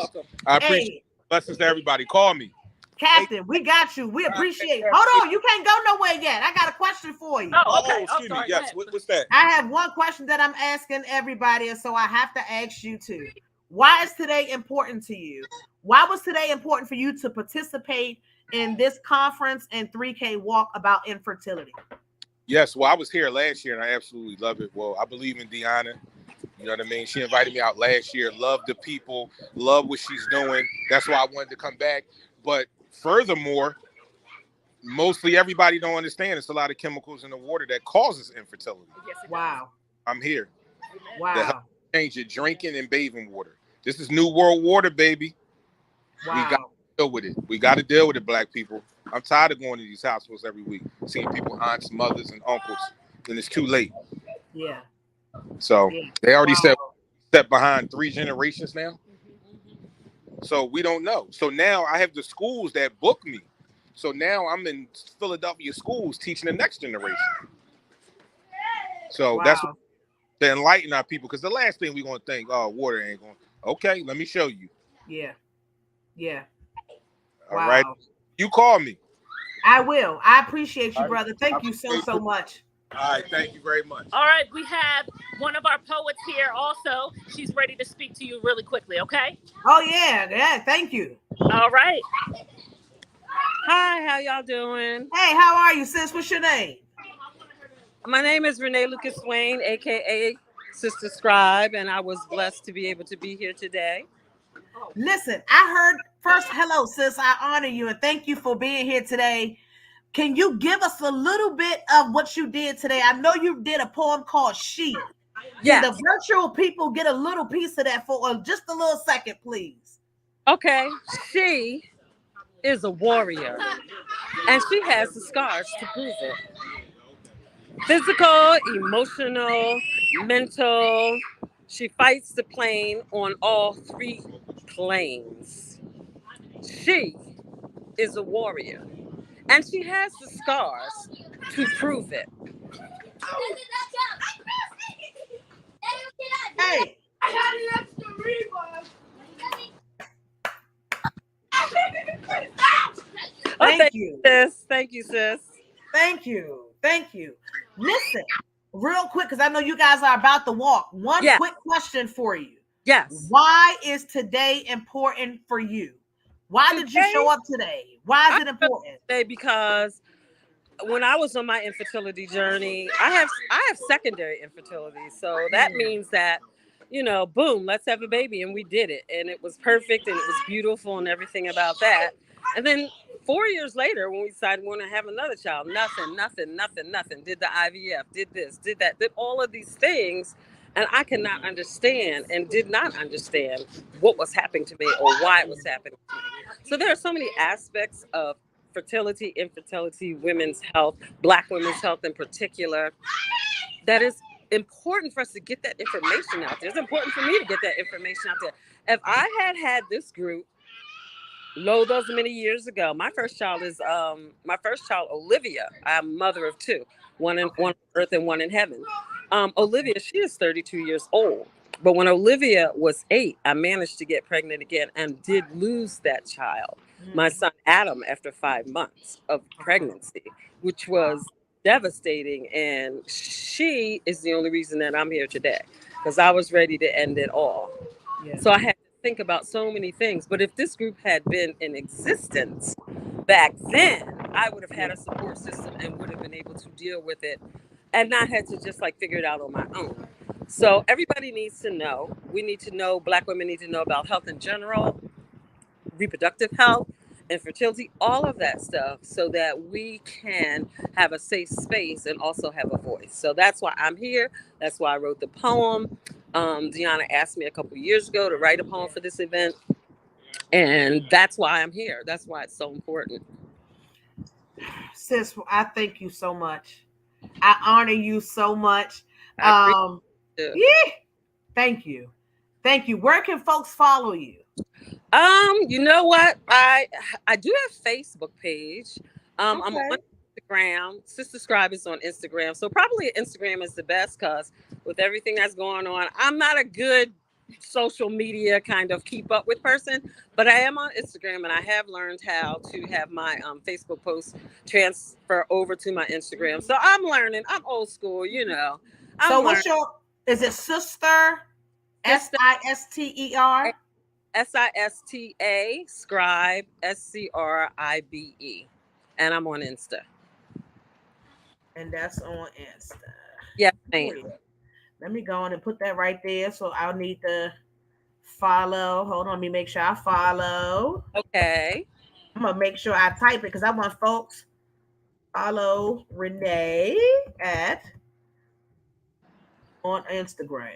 I appreciate it. Blessings to everybody. Call me. Captain, we got you. We appreciate it. Hold on, you can't go nowhere yet. I got a question for you. Oh, okay. Excuse me. Yes, what's that? I have one question that I'm asking everybody, and so I have to ask you too. Why is today important to you? Why was today important for you to participate in this conference and 3K walk about infertility? Yes, well, I was here last year, and I absolutely love it. Well, I believe in Deanna. You know what I mean? She invited me out last year. Love the people. Love what she's doing. That's why I wanted to come back. But furthermore, mostly everybody don't understand it's a lot of chemicals in the water that causes infertility. Wow. I'm here. Wow. To help change your drinking and bathing water. This is new world water, baby. Wow. We got to deal with it. We got to deal with it, black people. I'm tired of going to these hospitals every week, seeing people, aunts, mothers, and uncles, and it's too late. Yeah. So they already set behind 3 generations now. So we don't know. So now I have the schools that book me. So now I'm in Philadelphia schools teaching the next generation. So that's what, to enlighten our people, because the last thing we're going to think, oh, water ain't going. Okay, let me show you. Yeah. Yeah. All right. You call me. I will. I appreciate you, brother. Thank you so much. All right. Thank you very much. All right. We have one of our poets here also. She's ready to speak to you really quickly. Okay. Oh, yeah. Yeah. Thank you. All right. Hi. How y'all doing? Hey, how are you, sis? What's your name? My name is Renee Lucas Swain, a.k.a. Sister Scribe, and I was blessed to be able to be here today. Listen, I heard first, hello, sis. I honor you and thank you for being here today. Can you give us a little bit of what you did today? I know you did a poem called She. Yes. Can the virtual people get a little piece of that for just a little second, please? Okay. She is a warrior, and she has the scars to prove it. Physical, emotional, mental. She fights the plane on all 3 planes. She is a warrior, and she has the scars to prove it. Hey, I got an extra reverb. Thank you, sis. Thank you, sis. Thank you. Thank you. Listen, real quick, because I know you guys are about to walk. One quick question for you. Yes. Why is today important for you? Why did you show up today? Why is it important? Today because when I was on my infertility journey, I have secondary infertility. So that means that, you know, boom, let's have a baby. And we did it. And it was perfect and it was beautiful and everything about that. And then 4 years later, when we decided we want to have another child, nothing. Did the IVF, did this, did that, did all of these things. And I could not understand and did not understand what was happening to me or why it was happening to me. So there are so many aspects of fertility, infertility, women's health, Black women's health in particular, that is important for us to get that information out there. It's important for me to get that information out there. If I had this group, those many years ago, my first child, Olivia. I'm a mother of two, one on earth and one in heaven. Olivia, she is 32 years old. But when Olivia was 8, I managed to get pregnant again and did lose that child, my son Adam, after 5 months of pregnancy, which was devastating. And she is the only reason that I'm here today, because I was ready to end it all. Yeah. So I had to think about so many things. But if this group had been in existence back then, I would have had a support system and would have been able to deal with it and not had to just like figure it out on my own. So everybody needs to know. We need to know, Black women need to know about health in general, reproductive health, infertility, all of that stuff, so that we can have a safe space and also have a voice. So that's why I'm here. That's why I wrote the poem. Deanna asked me a couple years ago to write a poem for this event. And that's why I'm here. That's why it's so important. Sis, I thank you so much. I honor you so much. I appreciate it. Thank you. Thank you. Where can folks follow you? You know what? I do have a Facebook page. I'm on Instagram. Sister Scribe is on Instagram. So probably Instagram is the best, because with everything that's going on, I'm not a good social media kind of keep up with person, but I am on Instagram, and I have learned how to have my Facebook posts transfer over to my Instagram. So I'm learning. I'm old school, you know. So what's is it Sister? SISTER? SISTA Scribe SCRIBE, and I'm on Insta. And that's on Insta. Yeah, ma'am. Let me go on and put that right there. So I'll need to follow. Hold on, let me make sure I follow. Okay. I'm gonna make sure I type it, because I want folks follow Renee on Instagram.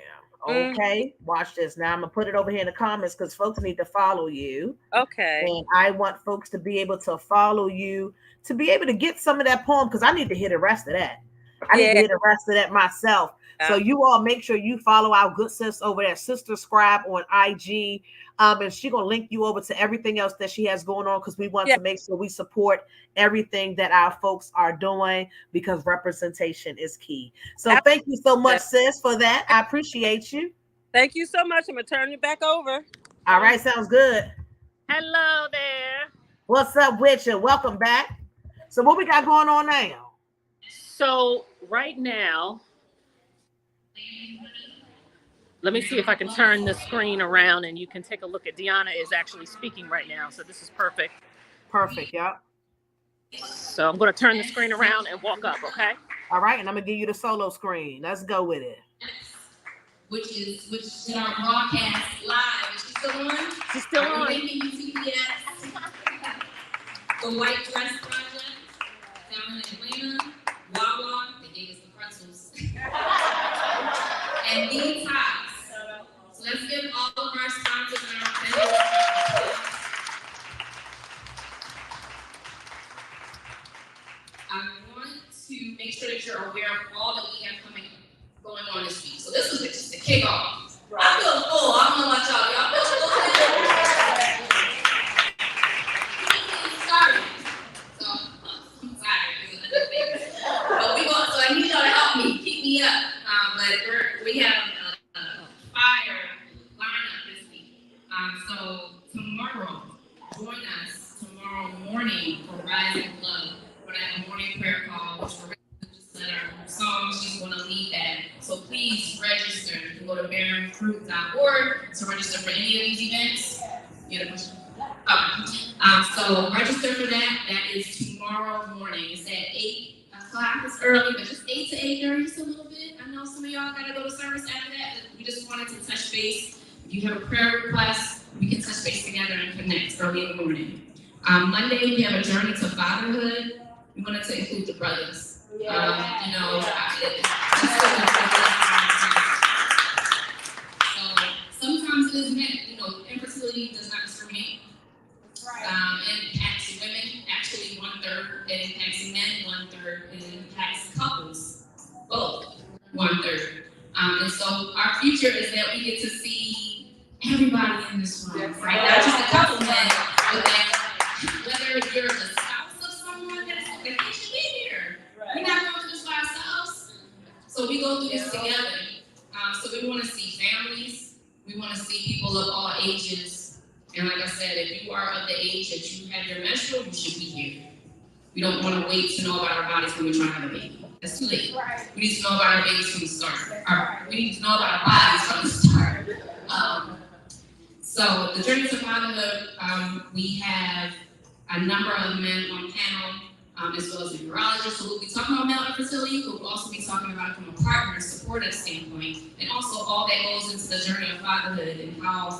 Okay, watch this. Now I'm gonna put it over here in the comments, because folks need to follow you. Okay. And I want folks to be able to follow you, to be able to get some of that poem, because I need to hear the rest of that. I need to hear the rest of that myself. So you all make sure you follow our good sis over there, Sister Scribe on IG. And she's gonna link you over to everything else that she has going on, because we want to make sure we support everything that our folks are doing, because representation is key. So thank you so much, sis, for that. I appreciate you. Thank you so much. I'm gonna turn it back over. All right, sounds good. Hello there. What's up with you? Welcome back. So what we got going on now? So right now, let me see if I can turn the screen around and you can take a look at Deanna is actually speaking right now. So this is perfect. Perfect, yeah. So I'm going to turn the screen around and walk up, okay? All right, and I'm going to give you the solo screen. Let's go with it. Which is our broadcast live. Is she still on? She's still on. Thanking you, TBS. The White Dress Project down in Atlanta. Wawa, they gave us the pretzels. And these ties. So let's give all of our sponsors and our vendors. I want to make sure that you're aware of all that we have going on this week. So this was just a kickoff. I feel full. I don't know about y'all. Y'all feel full? Sorry. So I'm tired. But so I need y'all to help me, keep me up. But we have a fire lineup this week. So tomorrow, join us tomorrow morning for Rising Love. We're gonna have a morning prayer call, which we're just let our song. She's gonna lead that. So please register. You can go to barrenfruit.org to register for any of these events. You have a question? So register for that. That is tomorrow morning. It's at 8 o'clock. It's early, but just 8 to 8:30, just a little bit. I know some of y'all gotta go to service after that. We just wanted to touch base. If you have a prayer request, we can touch base together and connect early in the morning. Monday, we have a journey to fatherhood. We wanted to include the brothers. So sometimes it is meant, infertility does not discriminate. It impacts women, actually 1/3. It impacts men, 1/3. It impacts couples, both 1/3. And so our future is that we get to see everybody in this room, right? Not just a couple men, but that whether you're the spouse of someone that should be here. We're not going through this by ourselves. So we go through this together. So we want to see families. We want to see people of all ages. And like I said, if you are of the age that you have your menstrual, you should be here. We don't want to wait to know about our bodies when we're trying to have a baby. That's too late. We need to know about our babies from the start. We need to know about our bodies from the start. So the journey to fatherhood, we have a number of men on panel, as well as a urologist who will be talking about male infertility, who will also be talking about it from a partner supportive standpoint, and also all that goes into the journey of fatherhood and how,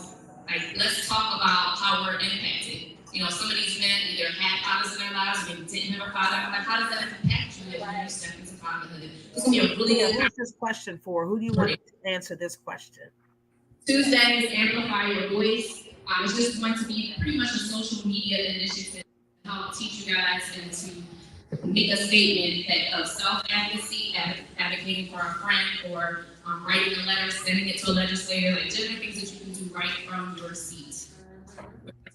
like, let's talk about how we're impacted. You know, some of these men either had fathers in their lives or maybe didn't have a father. I'm like, how does that impact you when you step into fatherhood? This can be a really good. Who's this question for? Who do you want to answer this question? Tuesday is Amplify Your Voice. It's just going to be pretty much a social media initiative to help teach you guys and to make a statement that of self-advocacy, advocating for a friend, or writing a letter, sending it to a legislator, like different things that you can do right from your seat.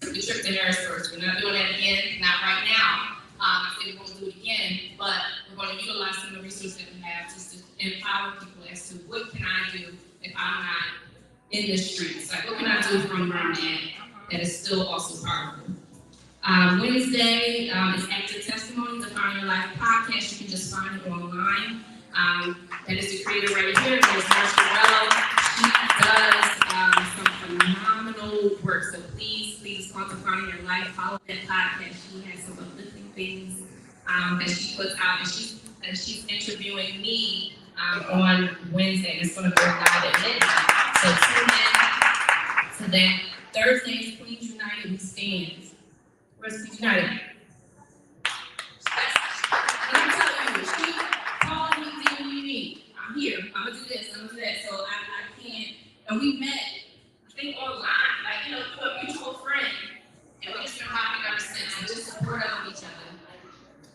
We trip to Harrisburg. We're not doing that again, not right now. I think we're going to do it again, but we're going to utilize some of the resources that we have just to empower people as to what can I do if I'm not in the streets? Like, what can I do from where I'm at that is still also powerful? Wednesday is Active Testimonies, Defining Your Life podcast. You can just find it online. That is the creator right here. There's Marshall. She does some phenomenal work. So please call Defining Your Life. Follow that podcast. She has some uplifting things that she puts out, and she's interviewing me on Wednesday. It's going to go live at midnight. So tune in to that. Thursday is Queens United. We stand. Where's Queens United? Let me tell you, she called me, what do you need? I'm here. I'm going to do this. I'm going to do that. So I can't. And we met, I think, online. Like, you know, through a mutual friend. And we've just been rocking ever since. And just supportive of each other.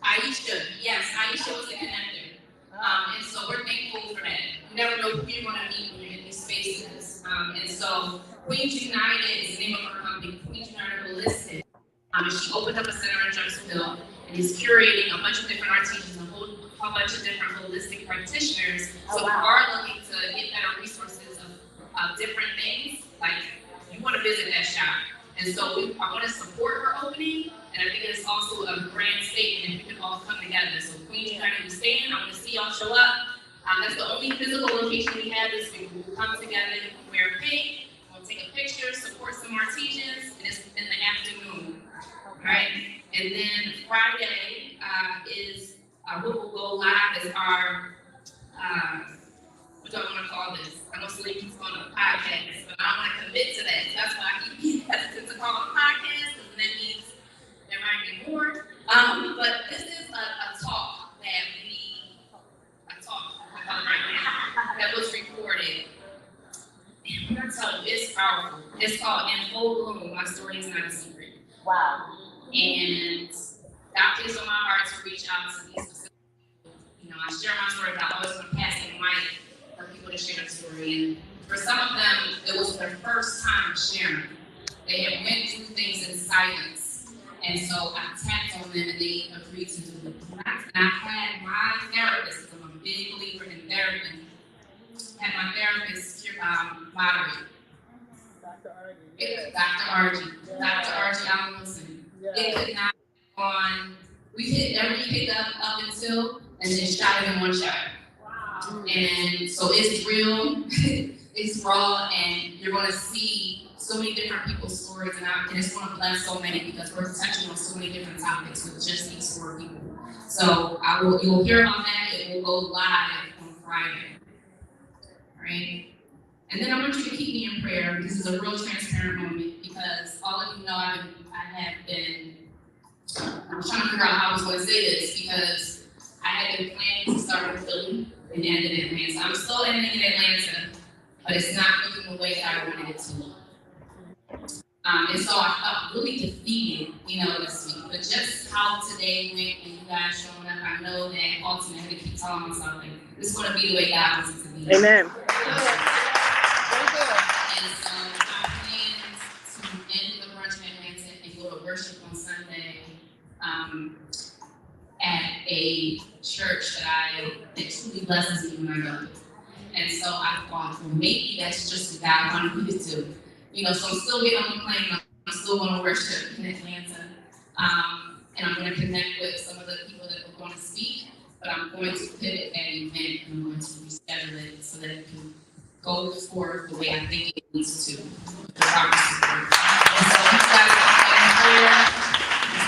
Aisha. Yes, Aisha was a connector. And so we're thankful for that. You never know who you're going to meet when you're in these spaces. And so Queens United is the name of her company, Queens United Holistic. And she opened up a center in Jacksonville and is curating a bunch of different artisans, a bunch of different holistic practitioners. So we are looking to get better resources of different things. Like, you want to visit that shop. And so I want to support her opening. And I think it's also a grand statement if we can all come together. So Queens United, we stand. I want to see y'all show up. That's the only physical location we have this week. We'll come together, wear pink, we'll take a picture, support some artisans, and it's in the afternoon. All right? And then Friday is what will go live is our, what do I want to call this? I know Celine's on a podcast, but I want to commit to that. That's why I keep hesitant to call it a podcast, because that means there might be more. But this is a talk that that was recorded. And I'm gonna tell you, it's powerful. It's called In Full Bloom, My Story Is Not a Secret. Wow. And God placed on my heart to reach out to these specific people. You know, I share my story, but I always want to pass the mic for people to share their story. And for some of them, it was their first time sharing. They had went through things in silence. And so I tapped on them and they agreed to do it. And I had my therapist, because I'm a big believer in therapy, had my therapist moderate. Dr. Archie Allen Wilson. It could not go on. We hit every pickup up until, and then shot it in one shot. Wow. And so it's real, it's raw, and you're going to see so many different people's stories, and it's going to bless so many because we're touching on so many different topics with just these 4 people. So you will hear about that. It will go live on Friday. All right? And then I want you to keep me in prayer. This is a real transparent moment because all of you know I'm trying to figure out how I was going to say this because I had been planning to start in Philly and end in Atlanta. I'm still ending in Atlanta, but it's not looking the way that I wanted it to look. And so I felt really defeated, this week. But just how today went and you guys showing up, I know that ultimately I had to keep telling myself, like, this is going to be the way God wants it to be. Amen. And so I planned to end the brunch in Atlanta and go to worship on Sunday at a church that truly blesses me when I go. And so I thought, well, maybe that's just what God wanted me to do. So I'm still getting on the plane. I'm still going to worship in Atlanta. And I'm going to connect with some of the people that are going to speak. But I'm going to pivot that event and I'm going to reschedule it so that it can go forward the way I think it needs to. The proper support. And so you guys are prayer.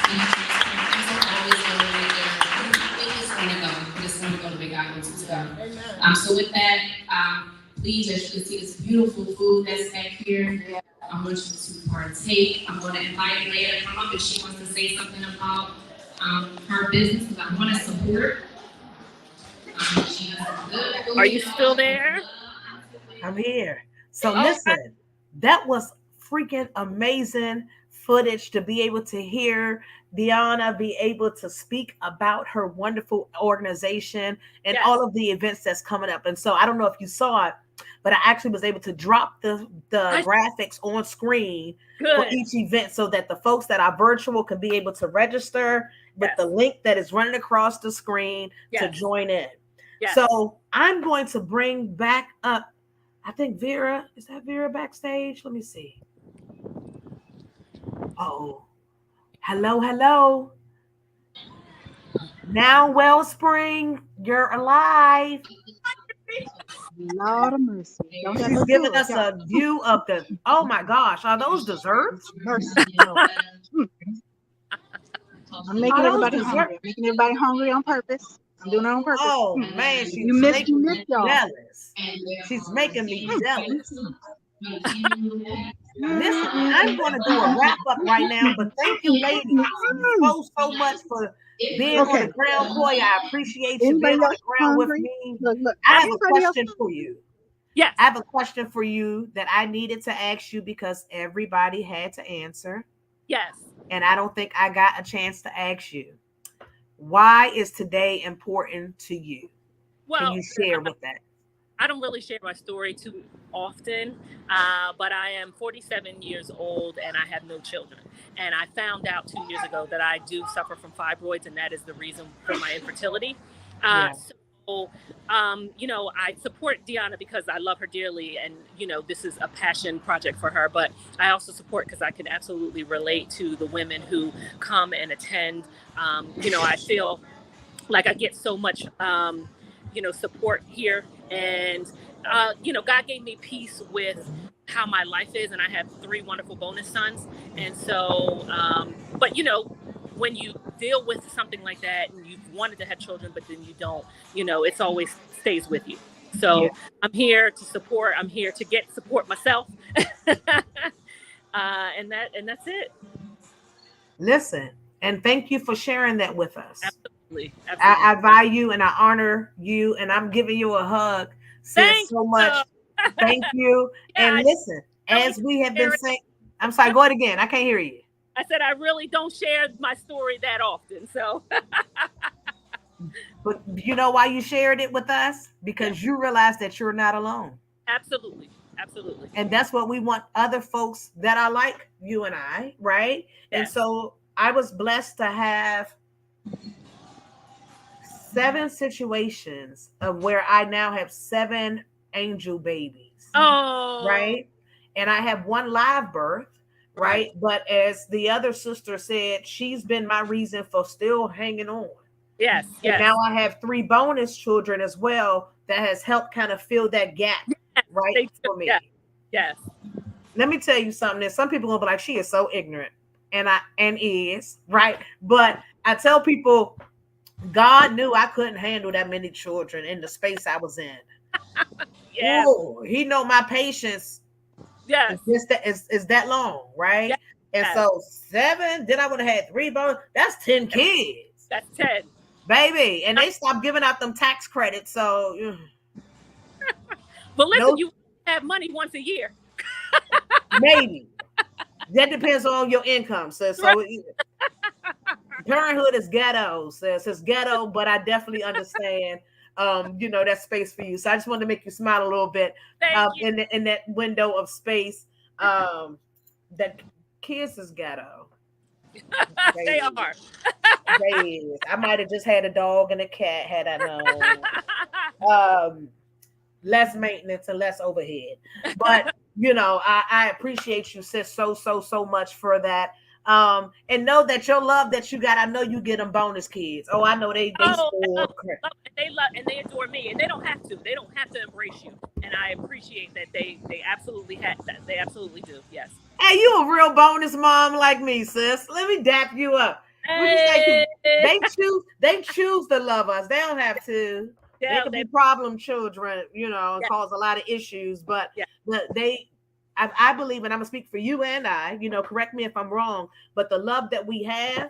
Things are always going to be there. It's going to go the way God wants it to go. So with that, please, as you can see, this beautiful food that's back here. I want you to partake. I'm going to invite Leah to come up if she wants to say something about her business because I want to support. Are you still there? I'm here. So listen, that was freaking amazing footage to be able to hear Deanna be able to speak about her wonderful organization and all of the events that's coming up. And so I don't know if you saw it, but I actually was able to drop the graphics on screen for each event so that the folks that are virtual can be able to register with the link that is running across the screen to join in. So I'm going to bring back up, I think Vera, is that Vera backstage? Let me see. Oh, hello. Now, Wellspring, you're alive. Lord of mercy. She's giving us a view of the, oh my gosh, are those desserts? I'm making everybody hungry. I'm making everybody hungry on purpose. I'm doing it on purpose. Oh man, she's you missed y'all. Jealous. She's making me jealous. Listen, I'm going to do a wrap up right now, but thank you, ladies, so much for being on the ground, Koya. I appreciate you being on the ground with me. Look, I have a question for you. Yes, I have a question for you that I needed to ask you because everybody had to answer. Yes, and I don't think I got a chance to ask you. Why is today important to you? Well, can you share with that? I don't really share my story too often, but I am 47 years old and I have no children. And I found out 2 years ago that I do suffer from fibroids, and that is the reason for my infertility. So, I support Deanna because I love her dearly, and this is a passion project for her. But I also support because I can absolutely relate to the women who come and attend. I feel like I get so much, support here. And, God gave me peace with how my life is. And I have 3 wonderful bonus sons. And so, when you deal with something like that and you've wanted to have children, but then you don't, it's always stays with you. So I'm here to support. I'm here to get support myself. And that's it. Listen, and thank you for sharing that with us. Absolutely. I value and I honor you, and I'm giving you a hug. Thanks so much. Thank you. And listen, as we have been saying, I'm sorry, go ahead again. I can't hear you. I said I really don't share my story that often. So but you know why you shared it with us? Because you realize that you're not alone. Absolutely. And that's what we want other folks that are like you and I, right? Yes. And so I was blessed to have 7 situations of where I now have 7 angel babies. Oh, right. And I have 1 live birth, right? But as the other sister said, she's been my reason for still hanging on. Yes. And now I have 3 bonus children as well that has helped kind of fill that gap, right? For me. Yes. Let me tell you something. That some people will be like, she is so ignorant, and is right. But I tell people, God knew I couldn't handle that many children in the space I was in. Yeah. He know my patience. Yes. Is that long, right? Yes. And so 7, then I would have had 3 bonus. That's 10 kids. That's 10. Baby. And they stopped giving out them tax credits. So but listen, you have money once a year. Maybe. That depends on your income. So parenthood is ghetto. So it's ghetto, but I definitely understand. that space for you. So I just wanted to make you smile a little bit Thank you. in that window of space that kids is ghetto. They are. Days. I might have just had a dog and a cat had I known. Less maintenance and less overhead. But I appreciate you, sis, so much for that. And know that your love that you got, I know you get them bonus kids. Oh, I know they spoil. They love and they adore me, and they don't have to. They don't have to embrace you, and I appreciate that they absolutely have that. They absolutely do. Yes. Hey, you a real bonus mom like me, sis. Let me dap you up. Hey. They choose to love us. They don't have to. Yeah, they could be problem children, and cause a lot of issues. But I believe, and I'm gonna speak for you and I. Correct me if I'm wrong, but the love that we have,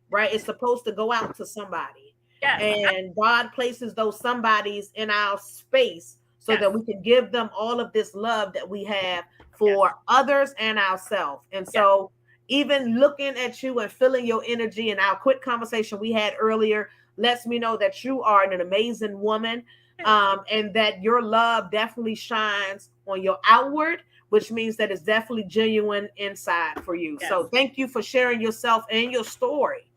right, is supposed to go out to somebody. Yes. And God places those somebodies in our space so that we can give them all of this love that we have for others and ourselves. And so even looking at you and feeling your energy, and our quick conversation we had earlier lets me know that you are an amazing woman, and that your love definitely shines on your outward, which means that it's definitely genuine inside for you. Yes. So thank you for sharing yourself and your story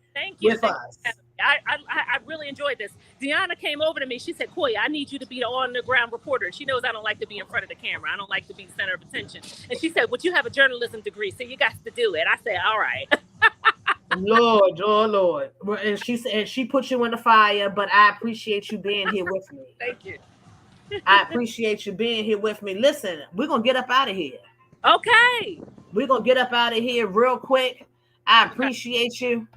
with us. I really enjoyed this. Deanna came over to me. She said, Koya, I need you to be the on-the-ground reporter. She knows I don't like to be in front of the camera. I don't like to be the center of attention. And she said, well, you have a journalism degree, so you got to do it. I said, all right. Lord. And she said she put you in the fire, but I appreciate you being here with me. Thank you. I appreciate you being here with me. Listen, we're going to get up out of here. Okay. We're going to get up out of here real quick. I appreciate you.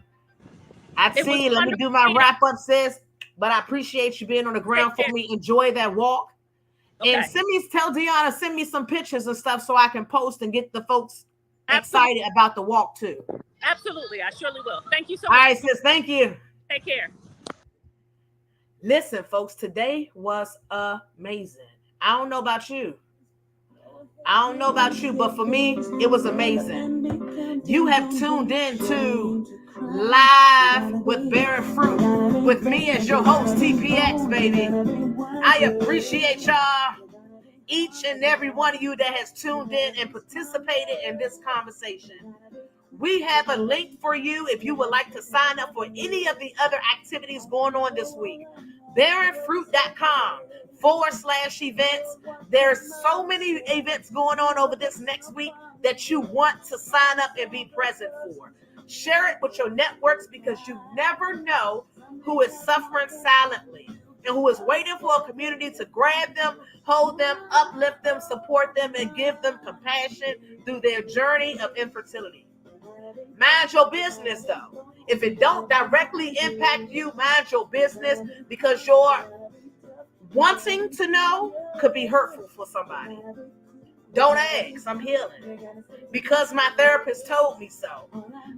I see you. Let me do my wrap up, sis. But I appreciate you being on the ground for me. Enjoy that walk. Okay. And tell Deanna, send me some pictures and stuff so I can post and get the folks excited about the walk too. Absolutely. I surely will. Thank you so much. All right, sis. Thank you. Take care. Listen, folks, today was amazing. I don't know about you. But for me, it was amazing. You have tuned in to Live with Bearing Fruit with me as your host, TPX, baby. I appreciate y'all, each and every one of you that has tuned in and participated in this conversation. We have a link for you if you would like to sign up for any of the other activities going on this week. BearingFruit.com/events. There's so many events going on over this next week that you want to sign up and be present for. Share it with your networks, because you never know who is suffering silently and who is waiting for a community to grab them, hold them, uplift them, support them, and give them compassion through their journey of infertility. Mind your business, though. If it don't directly impact you, mind your business, because your wanting to know could be hurtful for somebody. Don't ask. I'm healing because my therapist told me so.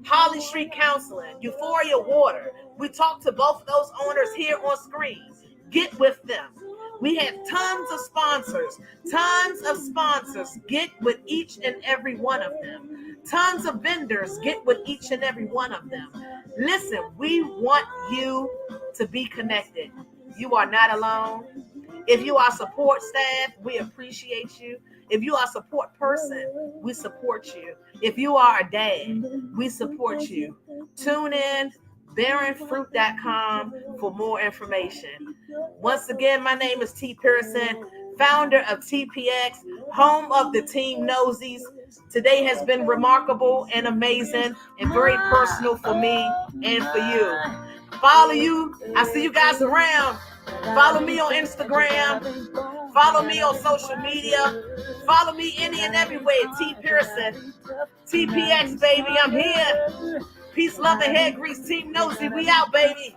Holly Street Counseling, Euphoria Water. We talked to both of those owners here on screen. Get with them. We have tons of sponsors. Get with each and every one of them. Tons of vendors. Get with each and every one of them. Listen, we want you to be connected. You are not alone. If you are support staff, we appreciate you. If you are a support person, we support you. If you are a dad, we support you. Tune in, BearingFruit.com for more information. Once again, my name is T. Pearson, founder of TPX, home of the Team Nosies. Today has been remarkable and amazing and very personal for me and for you. Follow you. I see you guys around. Follow me on Instagram. Follow me on social media. Follow me any and every way. T. Pearson. TPX, baby. I'm here. Peace, love, and hair grease. Team Nosy. We out, baby.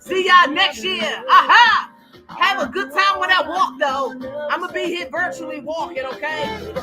See y'all next year. Aha! Have a good time when I walk, though. I'm going to be here virtually walking, okay?